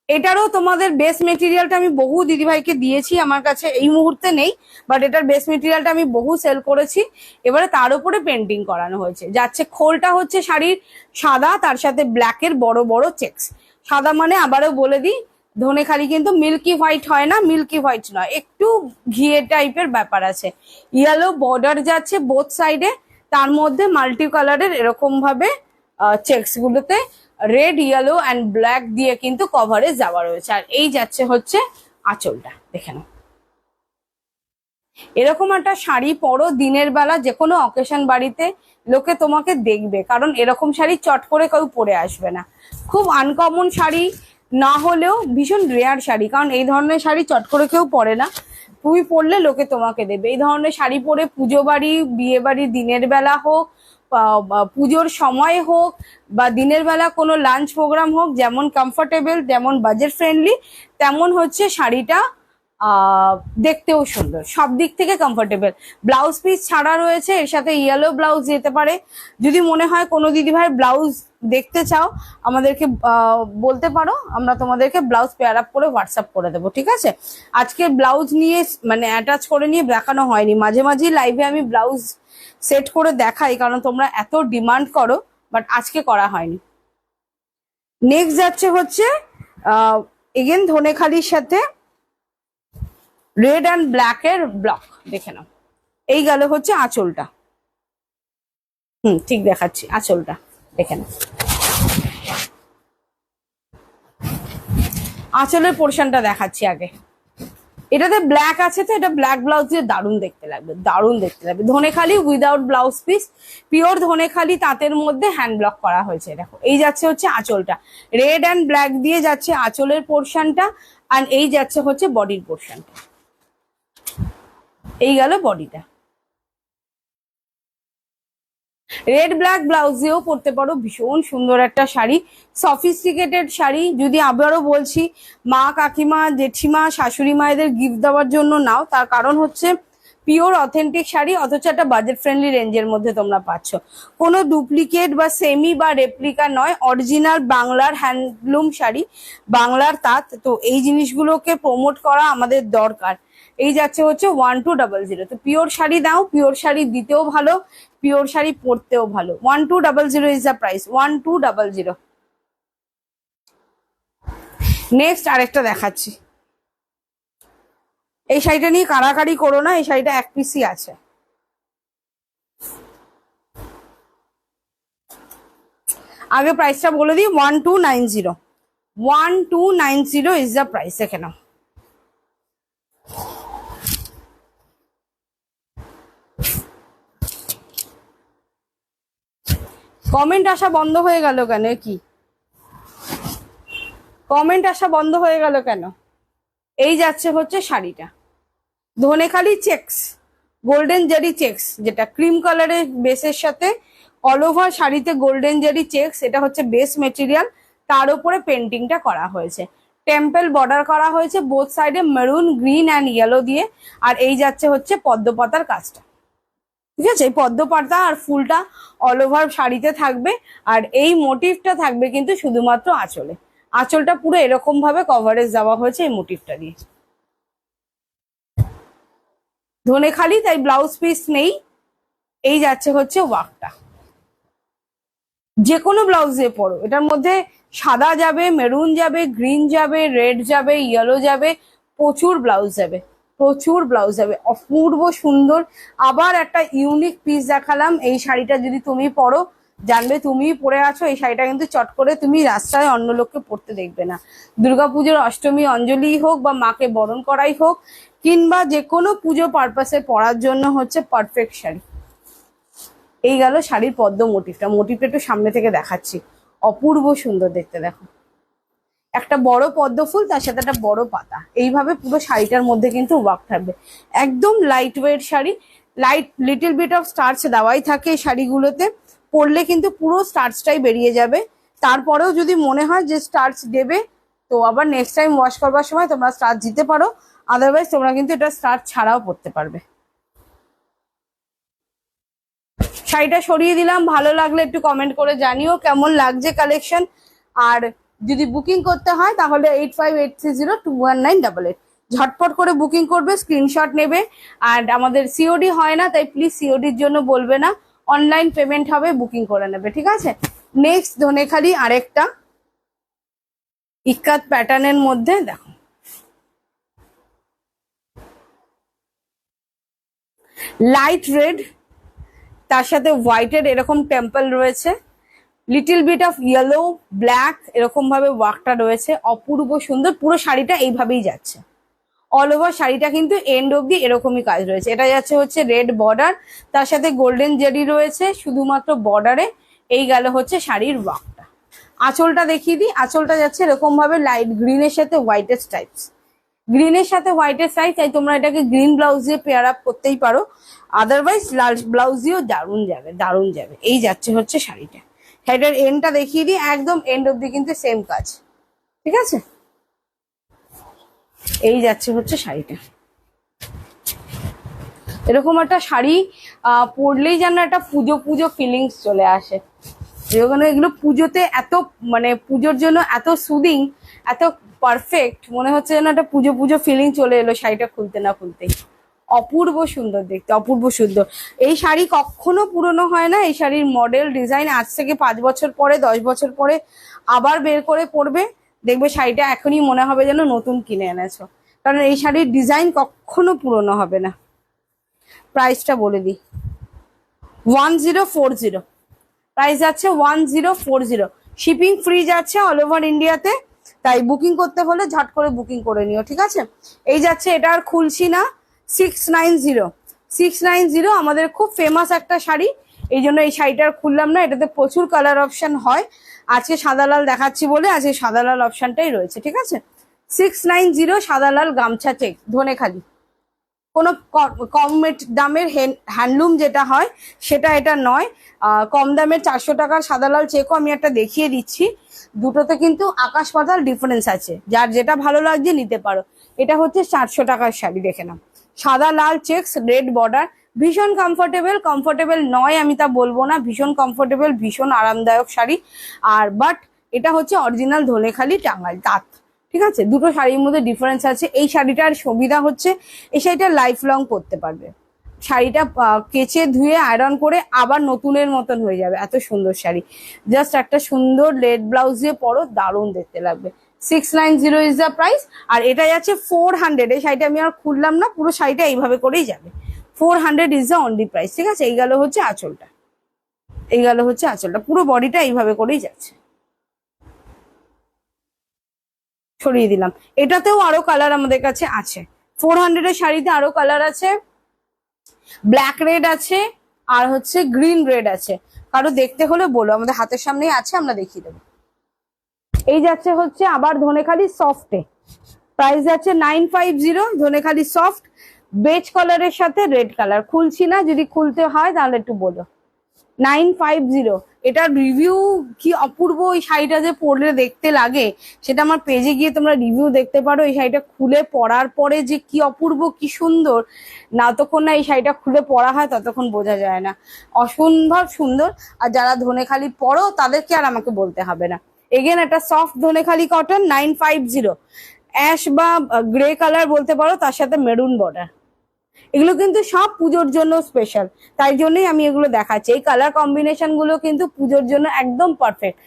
A: এটারও তোমাদের বেস মেটেরিয়ালটা আমি বহু দিদিভাইকে দিয়েছি, আমার কাছে এই মুহূর্তে নেই, বাট এটার বেস মেটেরিয়ালটা আমি বহু সেল করেছি। এবারে তার উপরে পেন্টিং করানো হয়েছে, যাচ্ছে খোলটা হচ্ছে শাড়ির সাদা, তার সাথে ব্ল্যাকের বড় বড় চেকস। সাদা মানে আবারও বলে দিই, ধনেখালি কিন্তু মিল্কি হোয়াইট হয় না, মিল্কি হোয়াইট নয়, একটু ঘিয়ে টাইপের ব্যাপার আছে। ইয়েলো বর্ডার যাচ্ছে বোথ সাইডে, তার মধ্যে মাল্টি কালারের এরকম ভাবে চেকস গুলোতে রেড ইয়েলো অ্যান্ড ব্ল্যাক দিয়ে কিন্তু কভারে যাওয়া রয়েছে। আর এই যাচ্ছে হচ্ছে আঁচলটা, দেখে নাও। এরকম একটা শাড়ি পরো দিনের বেলা, যে কোনো অকেশন বাড়িতে লোকে তোমাকে দেখবে, কারণ এরকম শাড়ি চট করে কেউ পরে আসবে না। খুব আনকমন শাড়ি না হলেও ভীষণ রেয়ার শাড়ি, কারণ এই ধরনের শাড়ি চট করে কেউ পরে না, তুমি পরলে লোকে তোমাকে দেবে। এই ধরনের শাড়ি পরে পুজো বাড়ি, বিয়ে বাড়ি, দিনের বেলা হোক, পুজোর সময় হোক, বা দিনের বেলা কোনো লাঞ্চ প্রোগ্রাম হোক, যেমন কমফোর্টেবল, যেমন বাজেট ফ্রেন্ডলি, তেমন হচ্ছে শাড়িটা দেখতেও সুন্দর, সব দিক থেকে কমফোর্টেবল। ব্লাউজ পিস ছাড়া রয়েছে, এর সাথে ইয়েলো ব্লাউজ যেতে পারে। যদি মনে হয় কোনো দিদিভাই ব্লাউজ দেখতে চাও, আমাদেরকে বলতে পারো, আমরা তোমাদেরকে ব্লাউজ পেয়ার আপ করে হোয়াটসঅ্যাপ করে দেবো, ঠিক আছে? আজকে ব্লাউজ নিয়ে মানে অ্যাটাচ করে নিয়ে দেখানো হয়নি, মাঝে মাঝেই লাইভে আমি ব্লাউজ সেট করে দেখাই, কারণ তোমরা এত ডিমান্ড করো, বাট আজকে করা হয়নি। নেক্সট যাচ্ছে হচ্ছে এগেন ধনেখালির সাথে রেড অ্যান্ড ব্ল্যাক এর ব্লক, দেখে নাও। এই গেল হচ্ছে আঁচলটা, ঠিক দেখাচ্ছি, আঁচলটা দেখে নাও। আঁচলের পোর্শনটা দেখাচ্ছি আগে। এটাতে ব্ল্যাক আছে, তো এটা ব্ল্যাক ব্লাউজ দিয়ে দারুণ দেখতে লাগবে, দারুণ দেখতে লাগবে। Dhanekhali without blouse piece, pure Dhanekhali তাঁতের মধ্যে হ্যান্ড ব্লক করা হয়েছে। দেখো এই যাচ্ছে হচ্ছে আঁচলটা, রেড অ্যান্ড ব্ল্যাক দিয়ে যাচ্ছে আঁচলের পোর্শনটা, আর এই যাচ্ছে হচ্ছে বডির পোর্শনটা। এই গেল বডিটা। রেড ব্ল্যাক ব্লাউজ দিয়েও পরতে পারো, ভীষণ সুন্দর একটা শাড়ি, সফিস্টিকেটেড শাড়ি। যদি আবারও বলছি, মা কাকিমা জেঠিমা শাশুড়ি মায়েদের গিফট দেওয়ার জন্য নাও, তার কারণ হচ্ছে পিওর অথেন্টিক শাড়ি, অথচ একটা বাজেট ফ্রেন্ডলি রেঞ্জের মধ্যে তোমরা পাচ্ছ। কোনো ডুপ্লিকেট বা সেমি বা রেপ্লিকা নয়, অরিজিনাল বাংলার হ্যান্ডলুম শাড়ি, বাংলার তাঁত। তো এই জিনিসগুলোকে প্রমোট করা আমাদের দরকার। এই যাচ্ছে হচ্ছে 1200। তো পিওর শাড়ি দাও, পিওর শাড়ি দিতেও ভালো, পিওর শাড়ি পরতেও ভালো। 1200 ইজ দ্য প্রাইস, 1200। নেক্সট আরেকটা দেখাচ্ছি। এই শাড়িটা নিয়ে কাড়াকাড়ি করো না, এই শাড়িটা এক পিসই আছে। আগে প্রাইসটা বলে দিই, 1290, 1290 ইজ দ্য প্রাইস, দেখে নাও। কমেন্ট আসা বন্ধ হয়ে গেল কেন? কি কমেন্ট আসা বন্ধ হয়ে গেল কেন? এই যাচ্ছে হচ্ছে শাড়িটা, ধনেখালি চেক্স, গোল্ডেন জারি চেক্স, যেটা ক্রিম কালারের বেসের সাথে অল ওভার শাড়িতে গোল্ডেন জারি চেক্স, এটা হচ্ছে বেস মেটেরিয়াল, তার উপরে পেন্টিংটা করা হয়েছে, টেম্পল বর্ডার করা হয়েছে বোথ সাইডে মেরুন, গ্রিন অ্যান্ড ইয়েলো দিয়ে। আর এই যাচ্ছে হচ্ছে পদ্ম পাতার কাজটা, ঠিক আছে? এই পদ্ম পাতা আর ফুলটা অল ওভার শাড়িতে থাকবে, আর এই মোটিভটা থাকবে কিন্তু শুধুমাত্র আঁচলে। আঁচলটা পুরো এরকম ভাবে কভারেজ দেওয়া হয়েছে এই মোটিভটা দিয়ে। ধনেখালি, তাই ব্লাউজ পিস নেই। এই যাচ্ছে হচ্ছে ওয়ার্কটা, যে কোনো ব্লাউজ দিয়ে পরো, এটার মধ্যে সাদা যাবে, মেরুন যাবে, গ্রিন যাবে, রেড যাবে, ইয়েলো যাবে, প্রচুর ব্লাউজ যাবে, প্রচুর ব্লাউজ যাবে, অপূর্ব সুন্দর। আবার একটা ইউনিক পিস দেখালাম, এই শাড়িটা যদি তুমি পরো জানবে তুমি পরে আছো। এই শাড়িটা কিন্তু চট করে তুমি রাস্তায় অন্য লোককে পরতে দেখবে না। দুর্গাপুজোর অষ্টমী অঞ্জলি হোক বা মাকে বরণ করাই হোক, কিংবা যে কোনো পুজো পারপাসে পরার জন্য হচ্ছে পারফেক্ট শাড়ি। এই গেল শাড়ির পদ্ম মোটিভটা। মোটিভটা একটু সামনে থেকে দেখাচ্ছি, অপূর্ব সুন্দর দেখতে। দেখো, একটা বড় পদ্ম ফুল, তার সাথে একটা বড় পাতা, এইভাবে পুরো শাড়িটার মধ্যে কিন্তু ওয়ার্ক থাকবে। একদম light weight sari, light little bit of starch দেওয়াই থাকে এই শাড়িগুলোতে। পরলে কিন্তু পুরো স্টার্চটাই বেরিয়ে যাবে। তারপরেও যদি মনে হয় যে স্টার্চ দেবে, তো আবার নেক্সট টাইম ওয়াশ করবার সময় তোমরা স্টার্চ দিতে পারো, আদারওয়াইজ তোমরা কিন্তু এটা স্টার্চ ছাড়াও পরতে পারবে। শাড়িটা সরিয়ে দিলাম, ভালো লাগলে একটু কমেন্ট করে জানিও কেমন লাগছে কালেকশন। আর যদি বুকিং করতে হয় তাহলে 8583021988, ঝটপট করে বুকিং করবে, স্ক্রিনশট নেবে। আর আমাদের সিওডি হয় না, তাই প্লিজ সিওডির জন্য বলবে না, অনলাইন পেমেন্ট হবে, বুকিং করে নেবে, ঠিক আছে? নেক্সট ধনেখালি আরেকটা ইক্কাত প্যাটার্নের মধ্যে, দেখো লাইট রেড, তার সাথে হোয়াইটের এরকম টেম্পল রয়েছে, little bit of yellow, black, এরকম ভাবে ওয়ার্কটা রয়েছে, অপূর্ব সুন্দর। পুরো শাড়িটা এইভাবেই যাচ্ছে, অল ওভার শাড়িটা কিন্তু এন্ড অব্দি এরকমই কাজ রয়েছে। এটা যাচ্ছে হচ্ছে রেড বর্ডার, তার সাথে গোল্ডেন জেরি রয়েছে শুধুমাত্র বর্ডারে। এই গেল হচ্ছে শাড়ির ওয়ার্কটা। আঁচলটা দেখিয়ে দিই, আঁচলটা যাচ্ছে এরকম ভাবে লাইট গ্রিনের সাথে হোয়াইটের স্ট্রাইপস, গ্রিনের সাথে হোয়াইটের স্ট্রাইপ, তাই তোমরা এটাকে গ্রিন ব্লাউজ দিয়ে পেয়ার আপ করতেই পারো, আদারওয়াইজ লাল ব্লাউজ দিয়েও দারুণ যাবে, দারুণ যাবে। এই যাচ্ছে হচ্ছে শাড়িটা। শাড়িটার এন্ডটা দেখিয়ে দিই, একদম এন্ড অব্দি কিন্তু সেম কাজ, ঠিক আছে? এই যাচ্ছে হচ্ছে শাড়িটা। এরকম একটা শাড়ি পরলেই যেন একটা পুজো পুজো ফিলিংস চলে আসে। যেখানে এগুলো পুজোতে এত, মানে পুজোর জন্য এত সুদিং, এত পারফেক্ট, মনে হচ্ছে যেন একটা পুজো পুজো ফিলিং চলে এলো শাড়িটা খুলতে না খুলতেই। অপূর্ব সুন্দর দেখতে, অপূর্ব সুন্দর। এই শাড়ি কখনো পুরনো হয় না। এই শাড়ির মডেল ডিজাইন আজ থেকে 5 বছর পরে, 10 বছর পরে আবার বের করে পরবে, দেখবে শাড়িটা এখনই মনে হবে যেন নতুন কিনে এনেছো, কারণ এই শাড়ির ডিজাইন কখনো পুরনো হবে না। প্রাইসটা বলে দিই, 1040, প্রাইস যাচ্ছে 1040, শিপিং ফ্রি যাচ্ছে অল ওভার ইন্ডিয়াতে। তাই বুকিং করতে হলে ঝট করে বুকিং করে নিও, ঠিক আছে? এই যাচ্ছে, এটা আর খুলছি না, 690 আমাদের খুব ফেমাস একটা শাড়ি, এই জন্য এই শাড়িটার খুললাম না। এটাতে প্রচুর কালার অপশন হয়, আজকে সাদা লাল দেখাচ্ছি বলে আজকে সাদা লাল অপশনটাই রয়েছে, ঠিক আছে? 690 সাদা লাল গামছা চেক, ধনেখালি। কোনো কম দামের হ্যান্ডলুম যেটা হয় সেটা এটা নয়। কম দামের 400 টাকার সাদা লাল চেকও আমি একটা দেখিয়ে দিচ্ছি, দুটোতে কিন্তু আকাশ পাতাল ডিফারেন্স আছে, যার যেটা ভালো লাগছে নিতে পারো। এটা হচ্ছে 400 টাকার শাড়ি, দেখে নাও, সাদা লাল চেক্স, রেড বর্ডার, ভীষণ কমফোর্টেবল। কমফোর্টেবল নয় আমি তা বলবো না, ভীষণ কমফোর্টেবল, ভীষণ আরামদায়ক শাড়ি। আর বাট এটা হচ্ছে অরিজিনাল ধনেখালি টাঙ্গাইল তাঁত, ঠিক আছে? দুটো শাড়ির মধ্যে ডিফারেন্স আছে। এই শাড়িটার সুবিধা হচ্ছে এই শাড়িটা লাইফ লং পরতে পারবে, শাড়িটা কেচে ধুয়ে আয়রন করে আবার নতুনের মতন হয়ে যাবে, এত সুন্দর শাড়ি। জাস্ট একটা সুন্দর রেড ব্লাউজ দিয়ে পরো, দারুণ দেখতে লাগবে। 690 ইজ দ্য প্রাইস। আর এটা যাচ্ছে 400, এই শাড়িটা আমি আর খুললাম না, পুরো শাড়িটা এইভাবে করেই যাবে। 400 ইজ দ্য অনলি প্রাইস, ঠিক আছে? এই গেল হচ্ছে আঁচলটা, এই গেল হচ্ছে আঁচলটা, পুরো বডিটা এইভাবে করেই যাচ্ছে। সরিয়ে দিলাম। এটাতেও আরো কালার আমাদের কাছে আছে, 400 এর শাড়িতে আরো কালার আছে, ব্ল্যাক রেড আছে আর হচ্ছে গ্রিন রেড আছে। কারো দেখতে হলে বলো, আমাদের হাতের সামনেই আছে, আমরা দেখিয়ে দেবো। এই যাচ্ছে হচ্ছে আবার ধনেখালি সফটে, প্রাইস যাচ্ছে 950। ধনেখালি সফট বেজ কালারের সাথে রেড কালার, খুলছি না, যদি খুলতে হয় তাহলে একটু বলো। 950। এটার রিভিউ কি অপূর্ব, এই শাড়িটা যে পরলে দেখতে লাগে সেটা আমার পেজে গিয়ে তোমরা রিভিউ দেখতে পারো। এই শাড়িটা খুলে পরার পরে যে কি অপূর্ব, কি সুন্দর, যতক্ষণ না এই শাড়িটা খুলে পরা হয় ততক্ষণ বোঝা যায় না, অসম্ভব সুন্দর। আর যারা ধনেখালি পরো তাদেরকে আর আমাকে বলতে হবে না। এগেন একটা সফট ধনেখালি কটন, 950। অ্যাশ বা গ্রে কালার বলতে পারো, তার সাথে মেরুন বর্ডার। এগুলো কিন্তু সব পুজোর জন্য স্পেশাল, তাই জন্যই আমি এগুলো দেখাচ্ছি। এই কালার কম্বিনেশন গুলো কিন্তু পুজোর জন্য একদম পারফেক্ট।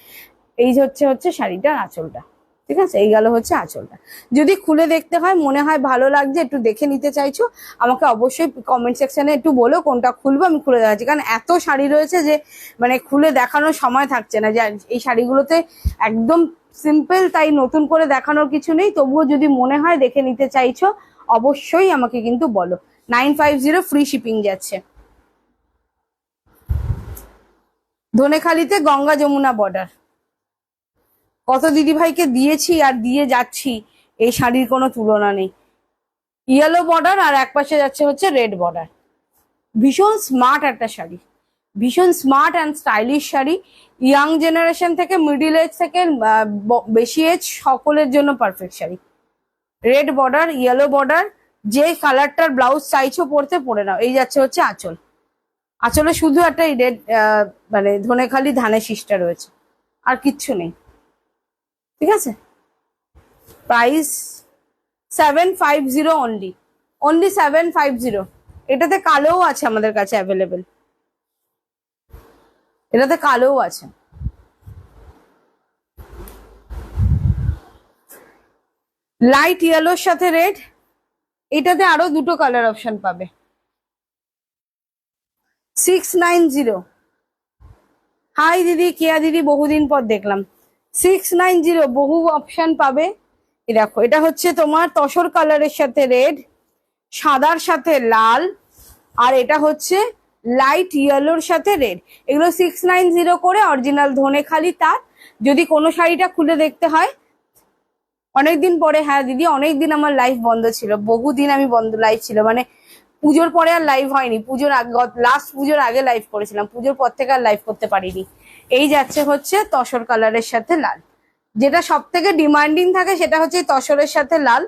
A: এই হচ্ছে শাড়িটার আঁচলটা, ঠিক আছে? এই গেল হচ্ছে আঁচলটা। যদি খুলে দেখতে হয়, মনে হয় ভালো লাগছে, একটু দেখে নিতে চাইছো, আমাকে অবশ্যই কমেন্ট সেকশনে একটু বলো কোনটা খুলবো, আমি খুলে দেখাচ্ছি। কারণ এত শাড়ি রয়েছে যে মানে খুলে দেখানোর সময় থাকছে না। যে এই শাড়িগুলোতে একদম সিম্পল, তাই নতুন করে দেখানোর কিছু নেই। তবুও যদি মনে হয় দেখে নিতে চাইছো, অবশ্যই আমাকে কিন্তু বলো। 950 ফ্রি শিপিং যাচ্ছে। ধনেখালিতে গঙ্গা যমুনা বর্ডার, কত দিদিভাইকে দিয়েছি আর দিয়ে যাচ্ছি, এই শাড়ির কোনো তুলনা নেই। ইয়েলো বর্ডার আর একপাশে যাচ্ছে হচ্ছে রেড বর্ডার। ভীষণ স্মার্ট একটা শাড়ি, ভীষণ smart and stylish sari. Young generation থেকে মিডিল এজ থেকে বেশি এজ সকলের জন্য perfect sari. Red border, yellow border, যে কালারটার ব্লাউজ চাইছো পরতে পরে নাও। এই যাচ্ছে হচ্ছে আঁচল, আঁচলে শুধু একটা রেড মানে ধনেখালি ধানের শীষটা রয়েছে, আর কিচ্ছু নেই, ঠিক আছে? Price 750 only, only 750। এটাতে কালোও আছে আমাদের কাছে অ্যাভেলেবেল, এটাতে কালোও আছে। লাইট ইয়েলোর সাথে রেড, এটাতে আরো দুটো কালার অপশন পাবে। 690। হাই দিদি, কেয়া দিদি, বহুদিন পর দেখলাম। 690, বহু অপশন পাবে। এই দেখো, এটা হচ্ছে তোমার তসর কালারের সাথে রেড, সাদার সাথে লাল, আর এটা হচ্ছে লাইট ইয়েলোর সাথে রেড। এগুলো 690 করে, অরিজিনাল ধনেখালি তার। যদি কোনো শাড়িটা খুলে দেখতে হয়, অনেকদিন পরে, হ্যাঁ দিদি অনেকদিন আমার লাইভ বন্ধ ছিল, বহুদিন আমি বন্ধ লাইভ ছিল, মানে পুজোর পরে আর লাইভ হয়নি। পুজোর আগে, লাস্ট পুজোর আগে লাইভ করেছিলাম, পুজোর পর থেকে আর লাইভ করতে পারিনি। এই যাচ্ছে হচ্ছে তসর কালারের সাথে লাল, যেটা সব থেকে ডিমান্ডিং থাকে সেটা হচ্ছে তসরের সাথে লাল।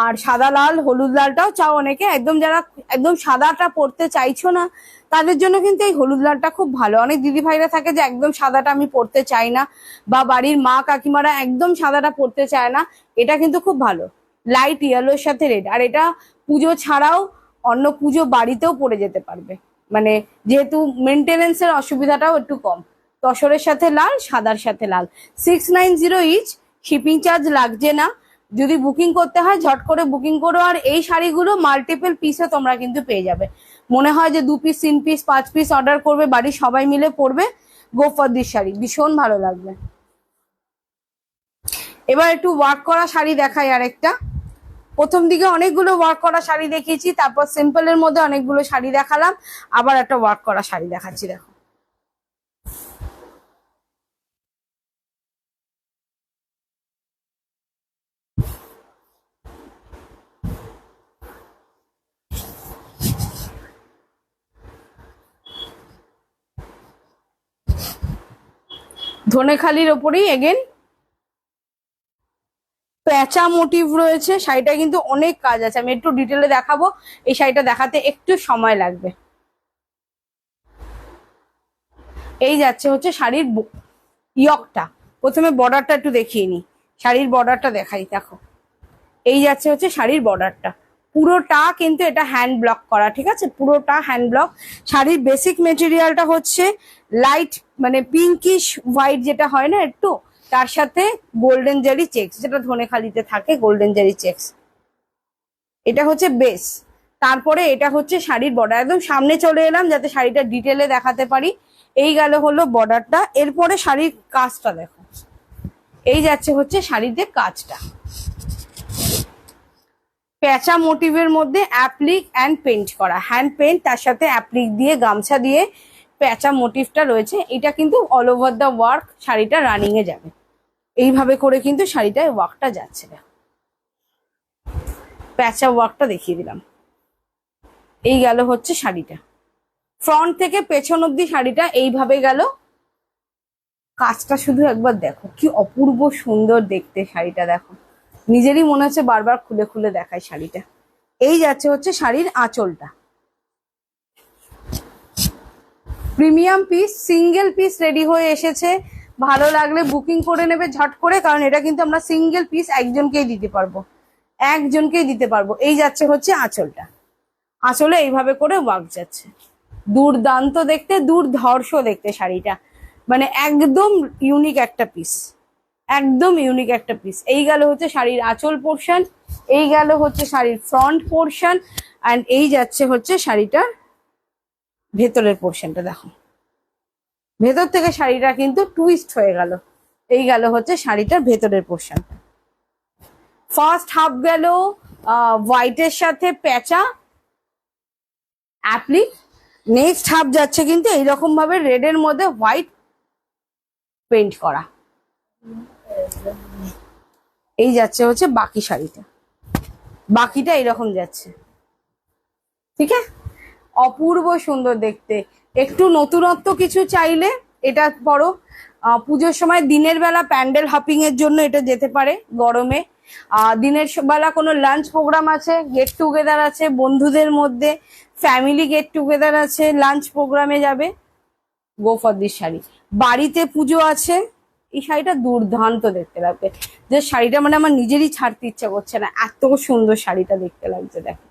A: আর সাদা লাল, হলুদ লালটাও চাও অনেকে। একদম যারা একদম সাদাটা পরতে চাইছো না, তাদের জন্য কিন্তু এই হলুদ লালটা খুব ভালো। অনেক দিদি ভাইরা থাকে যে একদম সাদাটা আমি পরতে চাই না, বা বাড়ির মা কাকিমারা একদম সাদাটা পরতে চায় না, এটা কিন্তু খুব ভালো। লাইট ইয়েলোর সাথে রেড, আর এটা পুজো ছাড়াও অন্য পুজো বাড়িতেও পরে যেতে পারবে, মানে যেহেতু মেনটেনেন্সের অসুবিধাটাও একটু কম। তসরের সাথে লাল, সাদার সাথে লাল, 690 ইচ। শিপিং চার্জ লাগছে না। যদি বুকিং করতে হয় ঝট করে বুকিং করো। আর এই শাড়িগুলো মাল্টিপল পিসে তোমরা কিন্তু পেয়ে যাবে। মনে হয় যে 2 পিস 3 পিস 5 পিস অর্ডার করবে, বাড়ির সবাই মিলে পরবে, গো ফর দিস শাড়ি, ভীষণ ভালো লাগবে। এবার একটু ওয়ার্ক করা শাড়ি দেখাই আরেকটা। প্রথম দিকে অনেকগুলো ওয়ার্ক করা শাড়ি দেখিয়েছি, তারপর সিম্পলের মধ্যে অনেকগুলো শাড়ি দেখালাম, আবার একটা ওয়ার্ক করা শাড়ি দেখাচ্ছি। দেখো, ধনেখালির ওপরেই এগেন প্যাঁচা মোটিভ রয়েছে। শাড়িটা কিন্তু অনেক কাজ আছে, আমি একটু ডিটেলে দেখাবো। এই শাড়িটা দেখাতে একটু সময় লাগবে। এই যাচ্ছে হচ্ছে শাড়ির ইয়কটা। প্রথমে বর্ডারটা একটু দেখিয়ে নি, শাড়ির বর্ডারটা দেখাই। দেখো, এই যাচ্ছে হচ্ছে শাড়ির বর্ডারটা, পুরোটা কিন্তু এটা হ্যান্ড ব্লক করা, ঠিক আছে? পুরোটা হ্যান্ড ব্লক। শাড়ির বেসিক মেটেরিয়ালটা হচ্ছে লাইট মানে পিঙ্কিশ হোয়াইট, যেটা হয় না একটু, তার সাথে গোল্ডেন জারি চেক্স, যেটা ধনেখালিতে থাকে গোল্ডেন জারি চেক্স। এটা হচ্ছে বেস। তারপরে এটা হচ্ছে শাড়ির বর্ডার। একদম সামনে চলে এলাম যাতে শাড়িটা ডিটেলে দেখাতে পারি। এই গেল হলো বর্ডারটা। এরপরে শাড়ির কাজটা দেখো, এই যাচ্ছে হচ্ছে শাড়িতে কাজটা, প্যাঁচা মোটিভের মধ্যে অ্যাপ্লিক অ্যান্ড পেন্ট করা, হ্যান্ড পেন্ট, তার সাথে অ্যাপ্লিক দিয়ে গামছা দিয়ে প্যাচা মোটিভটা রয়েছে, এটা কিন্তু অল ওভার দ্য ওয়ার্ক শাড়িটা রানিং এ যাবে। এইভাবে করে কিন্তু শাড়িটায় ওয়ার্কটা যাচ্ছে। প্যাচা ওয়ার্কটা দেখিয়ে দিলাম। এই গেল হচ্ছে শাড়িটা, ফ্রন্ট থেকে পেছন অব্দি শাড়িটা এইভাবে গেল। কাজটা শুধু একবার দেখো, কি অপূর্ব সুন্দর দেখতে শাড়িটা। দেখো, নিজেরই মনে হচ্ছে বারবার খুলে খুলে দেখায় শাড়িটা। এই যাচ্ছে হচ্ছে শাড়ির আঁচলটা। Premium piece, single piece ready হয়ে এসেছে। ভালো লাগলে বুকিং করে নেবে ঝট করে, কারণ এটা কিন্তু আমরা সিঙ্গেল পিস একজনকেই দিতে পারবো, একজনকেই দিতে পারবো। এই যাচ্ছে হচ্ছে আঁচলটা, আঁচলে এইভাবে করে ওয়ার্ক যাচ্ছে। দুর্দান্ত দেখতে, দুর্ধর্ষ দেখতে শাড়িটা, মানে একদম ইউনিক একটা পিস, একদম ইউনিক একটা পিস। এই গেল হচ্ছে শাড়ির আঁচল পোর্শন, এই গেল হচ্ছে শাড়ির ফ্রন্ট পোর্শন, অ্যান্ড এই যাচ্ছে হচ্ছে শাড়িটার ভেতরের পোর্শনটা। দেখো, ভেতর থেকে শাড়িটা কিন্তু টুইস্ট হয়ে গেল। এই গেল হচ্ছে শাড়িটার ভেতরের পোর্শন। ফার্স্ট হাফ গেল হোয়াইটের সাথে প্যাচা অ্যাপ্লিক, নেক্সট হাফ যাচ্ছে কিন্তু এইরকম ভাবে রেডের মধ্যে হোয়াইট পেইন্ট করা। এই যাচ্ছে হচ্ছে বাকি শাড়িটা, বাকিটা এরকম যাচ্ছে। ঠিক আছে, অপূর্ব সুন্দর দেখতে। একটু নতুনত্ব কিছু চাইলে এটা পরো। পুজোর সময় দিনের বেলা প্যান্ডেল হপিং এর জন্য এটা যেতে পারে গরমে। দিনের বেলা কোনো লাঞ্চ প্রোগ্রাম আছে, গেট টুগেদার আছে বন্ধুদের মধ্যে, ফ্যামিলি গেট টুগেদার আছে, লাঞ্চ প্রোগ্রামে যাবে, গো ফর দিস শাড়ি। বাড়িতে পুজো আছে, এই শাড়িটা দুর্দান্ত দেখতে লাগবে। যে শাড়িটা মানে আমার নিজেরই ছাড়তে ইচ্ছা করছে না, এত সুন্দর শাড়িটা দেখতে লাগছে। দেখো,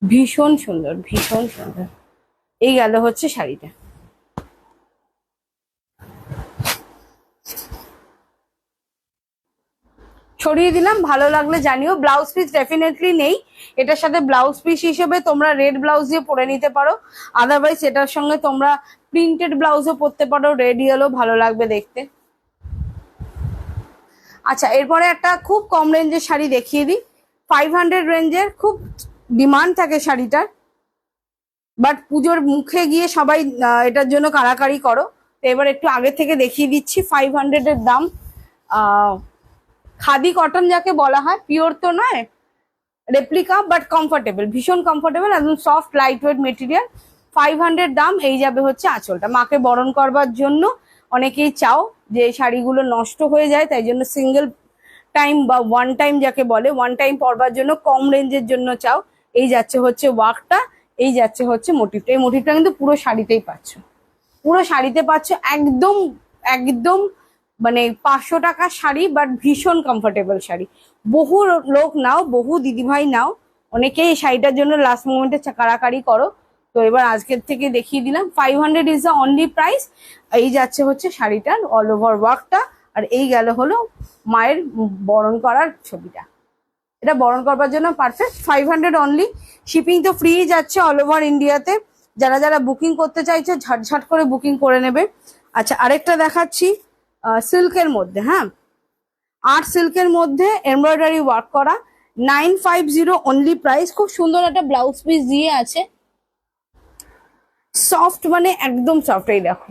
A: ভীষণ সুন্দর, ভীষণ সুন্দর। এই গেল হচ্ছে শাড়িটা। ছড়িয়ে দিলাম, ভালো লাগলে জানিও। ব্লাউজ পিস ডেফিনেটলি নেই, এটার সাথে ব্লাউজ পিস হিসেবে তোমরা রেড ব্লাউজ দিয়ে পরে নিতে পারো, আদারওয়াইজ এটার সঙ্গে তোমরা প্রিন্টেড ব্লাউজও পরতে পারো, রেড ইয়েলো ভালো লাগবে দেখতে। আচ্ছা, এরপরে একটা খুব কম রেঞ্জের শাড়ি দেখিয়ে দিই। 500 রেঞ্জের, খুব ডিমান্ড থাকে শাড়িটার, বাট পুজোর মুখে গিয়ে সবাই এটার জন্য কাড়াকাড়ি করো। তো এবার একটু আগে থেকে দেখিয়ে দিচ্ছি। 500 এর দাম। খাদি কটন যাকে বলা হয়, পিওর তো নয়, রেপ্লিকা, বাট কমফোর্টেবল, ভীষণ কমফোর্টেবল, একদম সফট লাইট ওয়েট মেটেরিয়াল। 500 দাম। এই যাবে হচ্ছে আঁচলটা। মাকে বরণ করবার জন্য অনেকেই চাও যে শাড়িগুলো নষ্ট হয়ে যায়, তাই জন্য সিঙ্গেল টাইম বা ওয়ান টাইম যাকে বলে, ওয়ান টাইম পরবার জন্য কম রেঞ্জের জন্য চাও। এই যাচ্ছে হচ্ছে ওয়ার্কটা, এই যাচ্ছে হচ্ছে মোটিভটা। এই মোটিভটা কিন্তু পুরো শাড়িতেই পাচ্ছ, পুরো শাড়িতে পাচ্ছ। একদম একদম মানে 500 টাকার শাড়ি, বাট ভীষণ কমফোর্টেবল শাড়ি। বহু লোক নাও, বহু দিদিভাই নাও, অনেকেই এই শাড়িটার জন্য লাস্ট মোমেন্টে কাড়াকাড়ি করো। তো এবার আজকের থেকে দেখিয়ে দিলাম। 500 ইজ দ্য অনলি প্রাইস। এই যাচ্ছে হচ্ছে শাড়িটার অল ওভার ওয়ার্কটা, আর এই গেল হলো মায়ের বরণ করার ছবিটা। এটা বরণ করবার জন্য পারফেক্ট। 500 অনলি। শিপিং তো ফ্রি যাচ্ছে অল ওভার ইন্ডিয়াতে। যারা যারা বুকিং করতে চাইছে ঝটঝট করে বুকিং করে নেবে। আচ্ছা, আরেকটা দেখাচ্ছি সিল্কের মধ্যে। হ্যাঁ, আর্ট সিল্কের মধ্যে এমব্রয়ডারি ওয়ার্ক করা, 950 অনলি প্রাইস। খুব সুন্দর একটা ব্লাউজ পিস দিয়ে আছে, সফট, মানে একদম সফট। এই দেখো,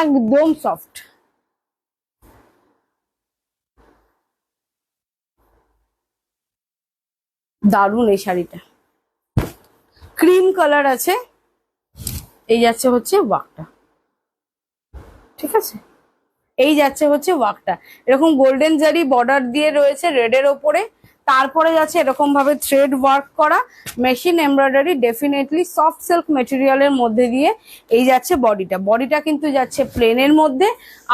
A: একদম সফট। দারুণ এই শাড়িটা, ক্রিম কালার আছে। এই যাচ্ছে হচ্ছে ওয়ার্কটা, ঠিক আছে, এই যাচ্ছে হচ্ছে ওয়ার্কটা। এরকম গোল্ডেন জারি বর্ডার দিয়ে রয়েছে রেডের ওপরে, তারপরে যাচ্ছে এরকম ভাবে থ্রেড ওয়ার্ক করা machine embroidery, definitely soft silk মেটেরিয়ালের মধ্যে দিয়ে। এই যাচ্ছে বডিটা, বডিটা কিন্তু যাচ্ছে প্লেনের মধ্যে,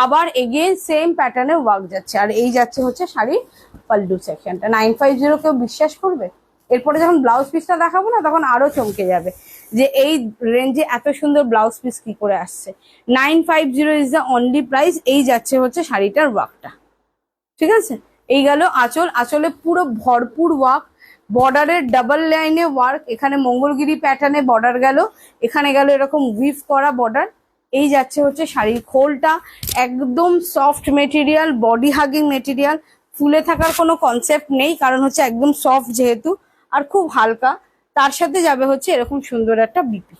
A: আবার এগেইন সেম প্যাটার্নে ওয়ার্ক যাচ্ছে। আর এই যাচ্ছে হচ্ছে শাড়ির পাল্লু সেকশনটা। 950 কেউ বিশ্বাস করবে? এরপরে যখন ব্লাউজ পিসটা দেখাবো না, তখন আরো চমকে যাবে যে এই রেঞ্জে এত সুন্দর ব্লাউজ পিস কি করে আসছে। 950 ইজ দ্য অনলি প্রাইস। এই যাচ্ছে হচ্ছে শাড়িটার ওয়ার্কটা, ঠিক আছে। এই গেল আঁচল, আঁচলে পুরো ভরপুর ওয়ার্ক, বর্ডারের ডাবল লাইনে ওয়ার্ক। এখানে মঙ্গলগিরি প্যাটার্নে বর্ডার গেল, এখানে গেল এরকম উইভ করা বর্ডার। এই যাচ্ছে হচ্ছে শাড়ির খোলটা, একদম soft material, body hugging material, ফুলে থাকার কোনো কনসেপ্ট নেই, কারণ হচ্ছে একদম সফট যেহেতু, আর খুব হালকা। তার সাথে যাবে হচ্ছে এরকম সুন্দর একটা বিপি।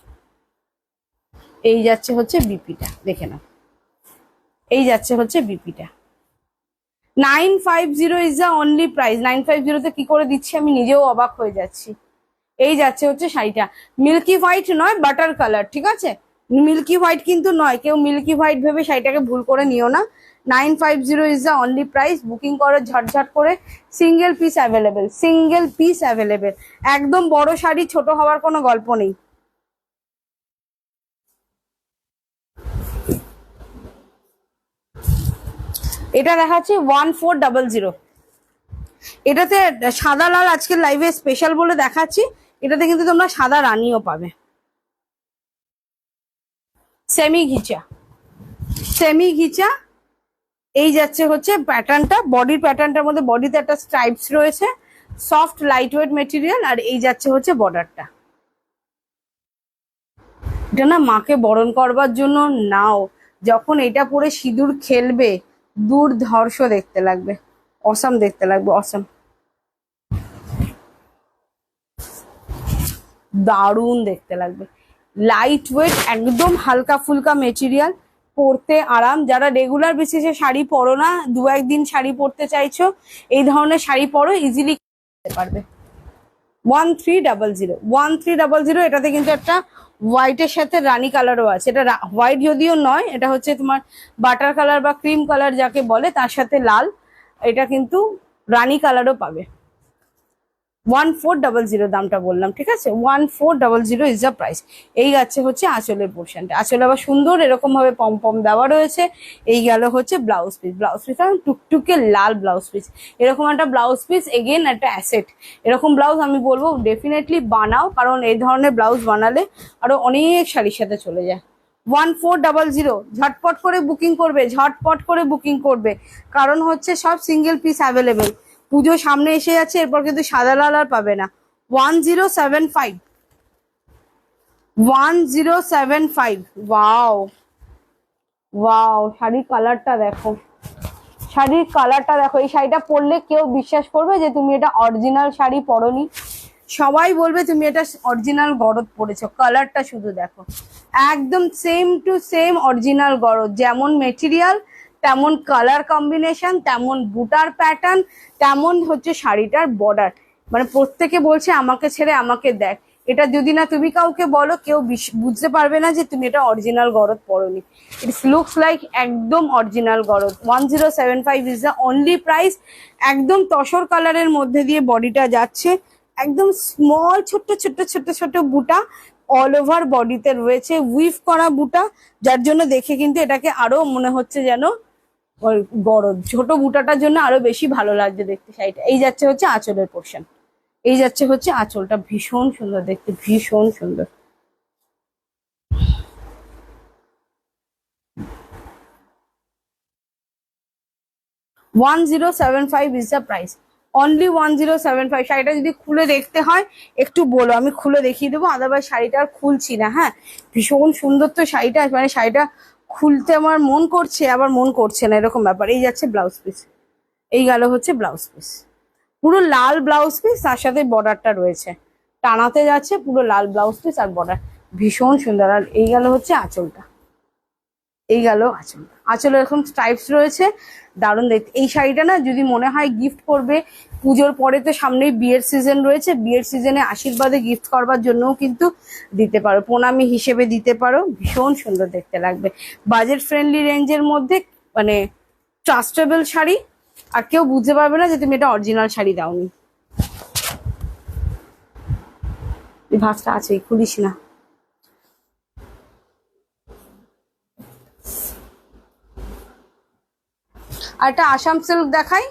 A: এই যাচ্ছে হচ্ছে বিপিটা, দেখে নাও, এই যাচ্ছে হচ্ছে বিপিটা। 950 ইজ দ্য অনলি প্রাইস। 950 কি করে দিচ্ছি আমি নিজেও অবাক হয়ে যাচ্ছি। এই যাচ্ছে হচ্ছে শাড়িটা, মিল্কি হোয়াইট নয়, বাটার কালার, ঠিক আছে? মিল্কি হোয়াইট কিন্তু নয়, কেউ মিল্কি হোয়াইট ভেবে শাড়িটাকে ভুল করে নিও না। 950 is the only price. Booking করো ঝটঝট করে, single piece available, single piece available. একদম বড় শাড়ি ছোট হওয়ার কোনো গল্প নেই। এটা দেখাচ্ছি 1400। এটাতে সাদা লাল আজকে লাইভে স্পেশাল বলে দেখাচ্ছি। এটাতে কিন্তু তোমরা সাদা রানীও পাবে। Semi ghicha, semi ghicha. এই যাচ্ছে হচ্ছে প্যাটার্নটা, বডির প্যাটার্নটার মধ্যে বডিতে একটা স্ট্রাইপস রয়েছে, সফট লাইট ওয়েট মেটেরিয়াল। আর এই যাচ্ছে হচ্ছে বর্ডারটা। এটা না মাকে বরণ করবার জন্য নাও, যখন এটা পরে সিঁদুর খেলবে দুর্ধর্ষ দেখতে লাগবে, অসাম দেখতে লাগবে, অসাম, দারুণ দেখতে লাগবে। লাইট ওয়েট, একদম হালকা ফুলকা মেটেরিয়াল, পরতে আরাম। যারা রেগুলার বেসিসে শাড়ি পরো না, দু একদিন শাড়ি পরতে চাইছো, এই ধরনের শাড়ি পরো, ইজিলি করতে পারবে। 1300, 1300। এটাতে কিন্তু একটা হোয়াইটের সাথে রানী কালারও আছে। এটা হোয়াইট যদিও নয়, এটা হচ্ছে তোমার বাটার কালার বা ক্রিম কালার যাকে বলে, তার সাথে লাল। এটা কিন্তু রানী কালারও পাবে। 1400 দামটা বললাম, ঠিক আছে? 1400 ইজ দ্য প্রাইস। এই যাচ্ছে হচ্ছে আঁচলের পোর্শনটা, আঁচলে আবার সুন্দর এরকম ভাবে পম পম দেওয়া রয়েছে। এই গেল হচ্ছে ব্লাউজ পিস, ব্লাউজ পিস টুকটুকে লাল ব্লাউজ পিস। এরকম একটা ব্লাউজ পিস এগেন একটা অ্যাসেট। এরকম ব্লাউজ আমি বলবো ডেফিনেটলি বানাও, কারণ এই ধরনের ব্লাউজ বানালে আরো অনেক শাড়ির সাথে চলে যায়। 1400, ঝটপট করে বুকিং করবে, ঝটপট করে বুকিং করবে, কারণ হচ্ছে সব সিঙ্গেল পিস অ্যাভেলেবেল। পুজো সামনে এসে যাচ্ছে, এরপর কিন্তু সাদা লাল আর পাবে না। 1075, 1075। ওয়াও ওয়াও, শাড়ির কালারটা দেখো, শাড়ির কালারটা দেখো। এই শাড়িটা পরলে কেউ বিশ্বাস করবে যে তুমি এটা অরিজিনাল শাড়ি পরোনি, সবাই বলবে তুমি এটা অরিজিনাল গরদ পরেছো। কালারটা শুধু দেখো, একদম সেম টু সেম অরিজিনাল গরদ, যেমন মেটেরিয়াল তেমন কালার কম্বিনেশন, তেমন বুটার প্যাটার্ন, তেমন হচ্ছে শাড়িটার বর্ডার। মানে প্রত্যেকে বলছে আমাকে ছেড়ে আমাকে দেখ। এটা যদি না তুমি কাউকে বলো, কেউ বুঝতে পারবে না যে তুমি এটা অরিজিনাল গরদ পরোনি। ইটস লুকস লাইক একদম original garad. 1075 is the only price. একদম তসর কালারের মধ্যে দিয়ে বডিটা যাচ্ছে, একদম স্মল ছোট্ট ছোট্ট ছোট্ট ছোট্ট বুটা অল ওভার বডিতে রয়েছে, উইভ করা বুটা, যার জন্য দেখে কিন্তু এটাকে আরো মনে হচ্ছে যেন গরদ। ছোট বুটাটার জন্য আরো বেশি ভালো লাগছে দেখতে শাড়িটা। এই যাচ্ছে হচ্ছে আঁচলের পোর্শন, এই যাচ্ছে হচ্ছে আঁচলটা, ভীষণ সুন্দর দেখতে, ভীষণ সুন্দর। $1075 is the price, only 1075। শাড়িটা যদি খুলে দেখতে হয় একটু বলো, আমি খুলে দেখিয়ে দেবো, আদারওয়াইজ শাড়িটা আর খুলছি না। হ্যাঁ, ভীষণ সুন্দর তো শাড়িটা, মানে শাড়িটা খুলতে আমার মন করছে আবার মন করছে না, এরকম ব্যাপার। এই যাচ্ছে ব্লাউজ পিস, এই গেল হচ্ছে ব্লাউজ পিস, পুরো লাল ব্লাউজ পিস, তার সাথে বর্ডারটা রয়েছে, টানাতে যাচ্ছে পুরো লাল ব্লাউজ পিস আর বর্ডার, ভীষণ সুন্দর। আর এই গেল হচ্ছে আঁচলটা, এই গেল আঁচল, আঁচলে এরকম স্ট্রাইপস রয়েছে, দারুণ দেখতে। এই শাড়িটা না যদি মনে হয় গিফট করবে পুজোর পরে, তো সামনেই বিয়ের সিজন রয়েছে, বিয়ের সিজনে আশীর্বাদে গিফট করবার জন্যও কিন্তু দিতে পারো, প্রণামী হিসেবে দিতে পারো, ভীষণ সুন্দর দেখতে লাগবে। বাজেট ফ্রেন্ডলি রেঞ্জের মধ্যে, মানে ট্রাস্টেবল শাড়ি, আর কেউ বুঝতে পারবে না যে তুমি এটা অরিজিনাল শাড়ি দাওনি। এই ভাঁজটা আছে, খুলিস না। আর একটা আসাম সিল্ক দেখাই,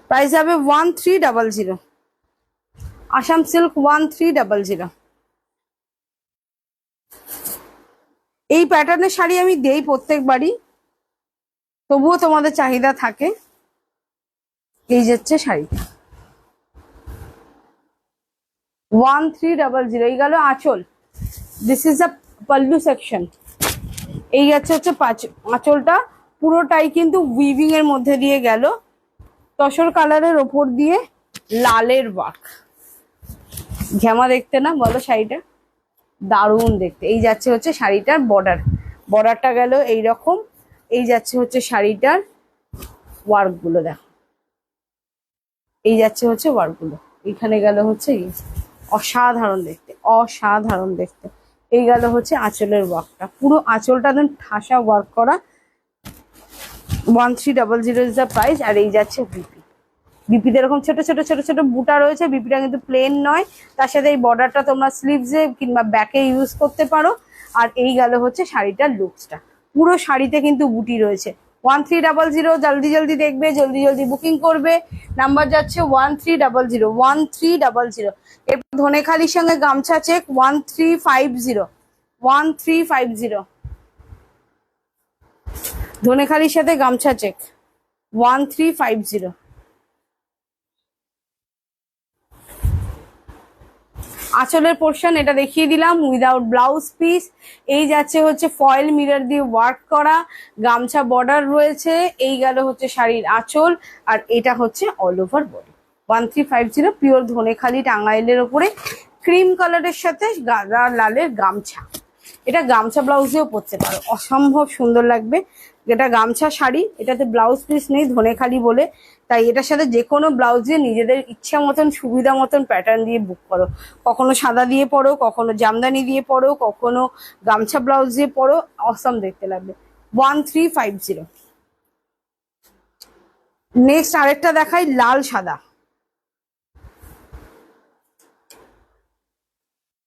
A: প্রাইস হবে 1300। আসাম সিল্ক 1300। এই প্যাটার্নের শাড়ি আমি দেই প্রত্যেকবারই, তবুও তোমাদের চাহিদা থাকে। এই যাচ্ছে শাড়িটা 1300। এই গেল আঁচল, this is the pallu section. এই যাচ্ছে হচ্ছে আঁচলটা, পুরোটাই কিন্তু উইভিং এর মধ্যে দিয়ে গেল, তসর কালারের ওপর দিয়ে লালের ওয়ার্ক। ঘেমা দেখতে না বলো শাড়িটা? দারুণ দেখতে। এই যাচ্ছে হচ্ছে শাড়িটার বর্ডারটা গেল এইরকম। এই যাচ্ছে হচ্ছে শাড়িটার ওয়ার্ক গুলো, দেখো এই যাচ্ছে হচ্ছে ওয়ার্ক গুলো। এখানে গেল হচ্ছে অসাধারণ দেখতে, অসাধারণ দেখতে। এই গেল হচ্ছে আঁচলের ওয়ার্কটা, পুরো আঁচলটা একদম ঠাসা ওয়ার্ক করা। 1300 ইজ দ্য প্রাইস। আর এই যাচ্ছে বিপি। বিপিতে এরকম ছোট ছোট ছোট ছোট বুটা রয়েছে, বিপিটা কিন্তু প্লেন নয়। তার সাথে এই বর্ডারটা তোমরা স্লিভসে কিংবা ব্যাকে ইউজ করতে পারো। আর এই গেল হচ্ছে শাড়িটার লুকসটা, পুরো শাড়িতে কিন্তু বুটি রয়েছে। 1300, জলদি জলদি দেখবে, জলদি জলদি বুকিং করবে। নাম্বার যাচ্ছে 1300, 1300। এরপর ধনেখালির সঙ্গে গামছা চেক 1350, 1350। ধনেখালির সাথে গামছা চেক 1350। আঁচলের পোর্শন এটা দেখিয়ে দিলাম উইদাউট ব্লাউজ পিস। এই যাচ্ছে হচ্ছে ফয়েল মিরর দিয়ে ওয়ার্ক করা, গামছা বর্ডার রয়েছে। এই গেল হচ্ছে শাড়ির আঁচল, আর এটা হচ্ছে all over body. 1350 pure Dhanekhali টাঙ্গাইলের ওপরে ক্রিম কালারের সাথে গাঢ় লালের গামছা। এটা গামছা ব্লাউজ দিয়েও পরতে পারো, অসম্ভব সুন্দর লাগবে। এটা গামছা শাড়ি, এটাতে ব্লাউজ পিস নেই ধনেখালি বলে, তাই এটার সাথে যে কোনো ব্লাউজ দিয়ে নিজেদের ইচ্ছা মতন সুবিধা মতন প্যাটার্ন দিয়ে বুক করো। কখনো সাদা দিয়ে পরো, কখনো জামদানি দিয়ে পরো, কখনো গামছা ব্লাউজ দিয়ে পরো, অসম দেখতে লাগবে। 1350। নেক্সট আরেকটা দেখাই, লাল সাদা।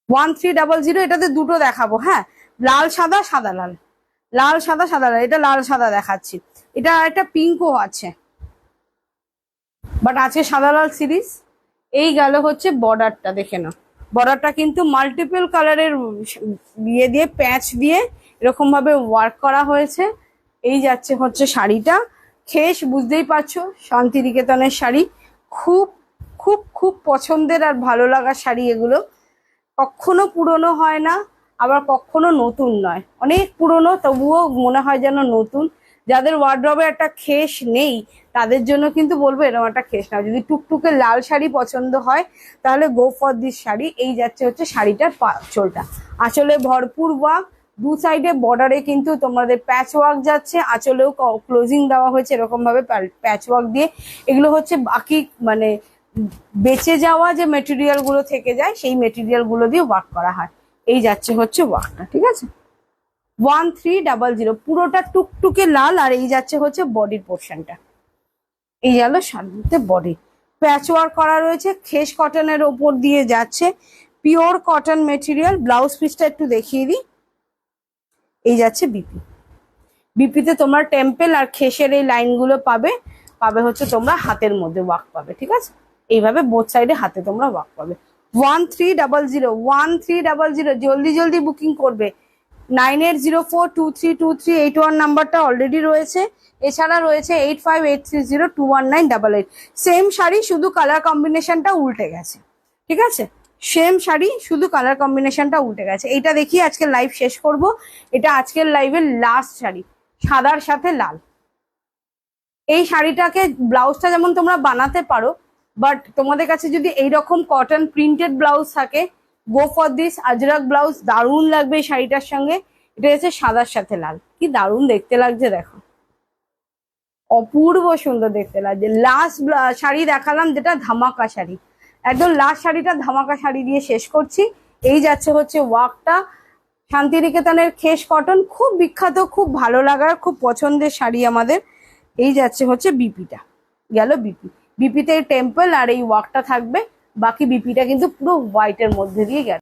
A: 1300। এটাতে দুটো দেখাবো, হ্যাঁ, লাল সাদা, সাদা লাল, লাল সাদা, সাদা লাল। এটা লাল সাদা দেখাচ্ছি, এটা একটা পিঙ্কও আছে, বাট আজকে সাদা লাল সিরিজ। এই গেল হচ্ছে বর্ডারটা, দেখে নাও বর্ডারটা কিন্তু মাল্টিপল কালারের দিয়ে দিয়ে প্যাচ দিয়ে এরকম ভাবে ওয়ার্ক করা হয়েছে। এই যাচ্ছে হচ্ছে শাড়িটা, খেস বুঝতেই পারছো, শান্তিনিকেতনের শাড়ি। খুব খুব খুব পছন্দের আর ভালো লাগার শাড়ি এগুলো। কখনো পুরনো হয় না, আবার কখনো নতুন নয়, অনেক পুরনো তবুও মনে হয় যেন নতুন। যাদের ওয়ার্ড্রবে একটা খেস নেই তাদের জন্য কিন্তু বলবো এরকম একটা খেস নাও। যদি টুকটুকে লাল শাড়ি পছন্দ হয় তাহলে গো ফর দিস শাড়ি। এই যাচ্ছে হচ্ছে শাড়িটার আঁচলটা, আঁচলে ভরপুর ওয়ার্ক, দু সাইডে বর্ডারে কিন্তু তোমাদের প্যাচ ওয়ার্ক যাচ্ছে, আঁচলেও ক্লোজিং দেওয়া হয়েছে এরকম ভাবে প্যাচ ওয়ার্ক দিয়ে। এগুলো হচ্ছে বাকি মানে বেঁচে যাওয়া যে মেটেরিয়াল গুলো থেকে যায় সেই মেটেরিয়াল গুলো দিয়ে ওয়ার্ক করা হয়। এই যাচ্ছে হচ্ছে ওয়ার্কটা, ঠিক আছে। 1300 পুরোটা টুকটুকে লাল। আর এই যাচ্ছে হচ্ছে বডির পোর্শনটা, এই গেল সামনে বডি, প্যাচ ওয়ার্ক করা রয়েছে, খেস কটনের ওপর দিয়ে যাচ্ছে, পিওর কটন মেটেরিয়াল। ব্লাউজ পিসটা একটু দেখিয়ে দিই। এই যাচ্ছে বিপি, বিপিতে তোমরা টেম্পেল আর খেসের এই লাইনগুলো পাবে, পাবে হচ্ছে তোমরা হাতের মধ্যে ওয়ার্ক পাবে, ঠিক আছে। এইভাবে বোথ সাইডে হাতে তোমরা ওয়ার্ক পাবে। 1300, 1300, জলদি জলদি বুকিং করবে। 9804232381 নাম্বারটা অলরেডি রয়েছে, এছাড়া রয়েছে 8583021988। সেম শাড়ি, শুধু কালার কম্বিনেশনটা উল্টে গেছে, ঠিক আছে। সেম শাড়ি, শুধু কালার কম্বিনেশনটা উল্টে গেছে। এইটা দেখিয়ে আজকের লাইভ শেষ করব। এটা আজকের লাইভের লাস্ট শাড়ি, সাদার সাথে লাল। এই শাড়িটাকে ব্লাউজটা যেমন তোমরা বানাতে পারো, বাট তোমাদের কাছে যদি এইরকম কটন প্রিন্টেড ব্লাউজ থাকে, go for this Ajrak blouse, দারুণ লাগবে এই শাড়িটার সঙ্গে। এটা হচ্ছে সাদার সাথে লাল, কি দারুণ দেখতে লাগছে দেখো, অপূর্ব সুন্দর দেখতে লাগছে। লাস্ট শাড়ি দেখালাম যেটা ধামাকা শাড়ি, একদম লাস্ট শাড়িটা ধামাকা শাড়ি দিয়ে শেষ করছি। এই যাচ্ছে হচ্ছে ওয়ার্কটা, শান্তিনিকেতনের খেস কটন, খুব বিখ্যাত, খুব ভালো লাগার, খুব পছন্দের শাড়ি আমাদের। এই যাচ্ছে হচ্ছে বিপিটা, গেল বিপি। বিপিতে টেম্পল আর এই ওয়ার্কটা থাকবে, বাকি বিপিটা কিন্তু পুরো হোয়াইটের মধ্যে দিয়ে গেল।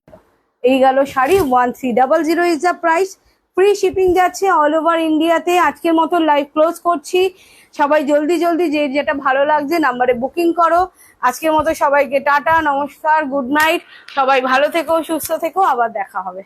A: এই গেল sari. 1300 is the price. Free shipping যাচ্ছে অল ওভার ইন্ডিয়াতে। আজকের মতো লাইভ ক্লোজ করছি। সবাই জলদি জলদি যে যেটা ভালো লাগছে নাম্বারে বুকিং করো। আজকের মতো সবাইকে টাটা, নমস্কার, গুড নাইট। সবাই ভালো থেকো, সুস্থ থেকো, আবার দেখা হবে।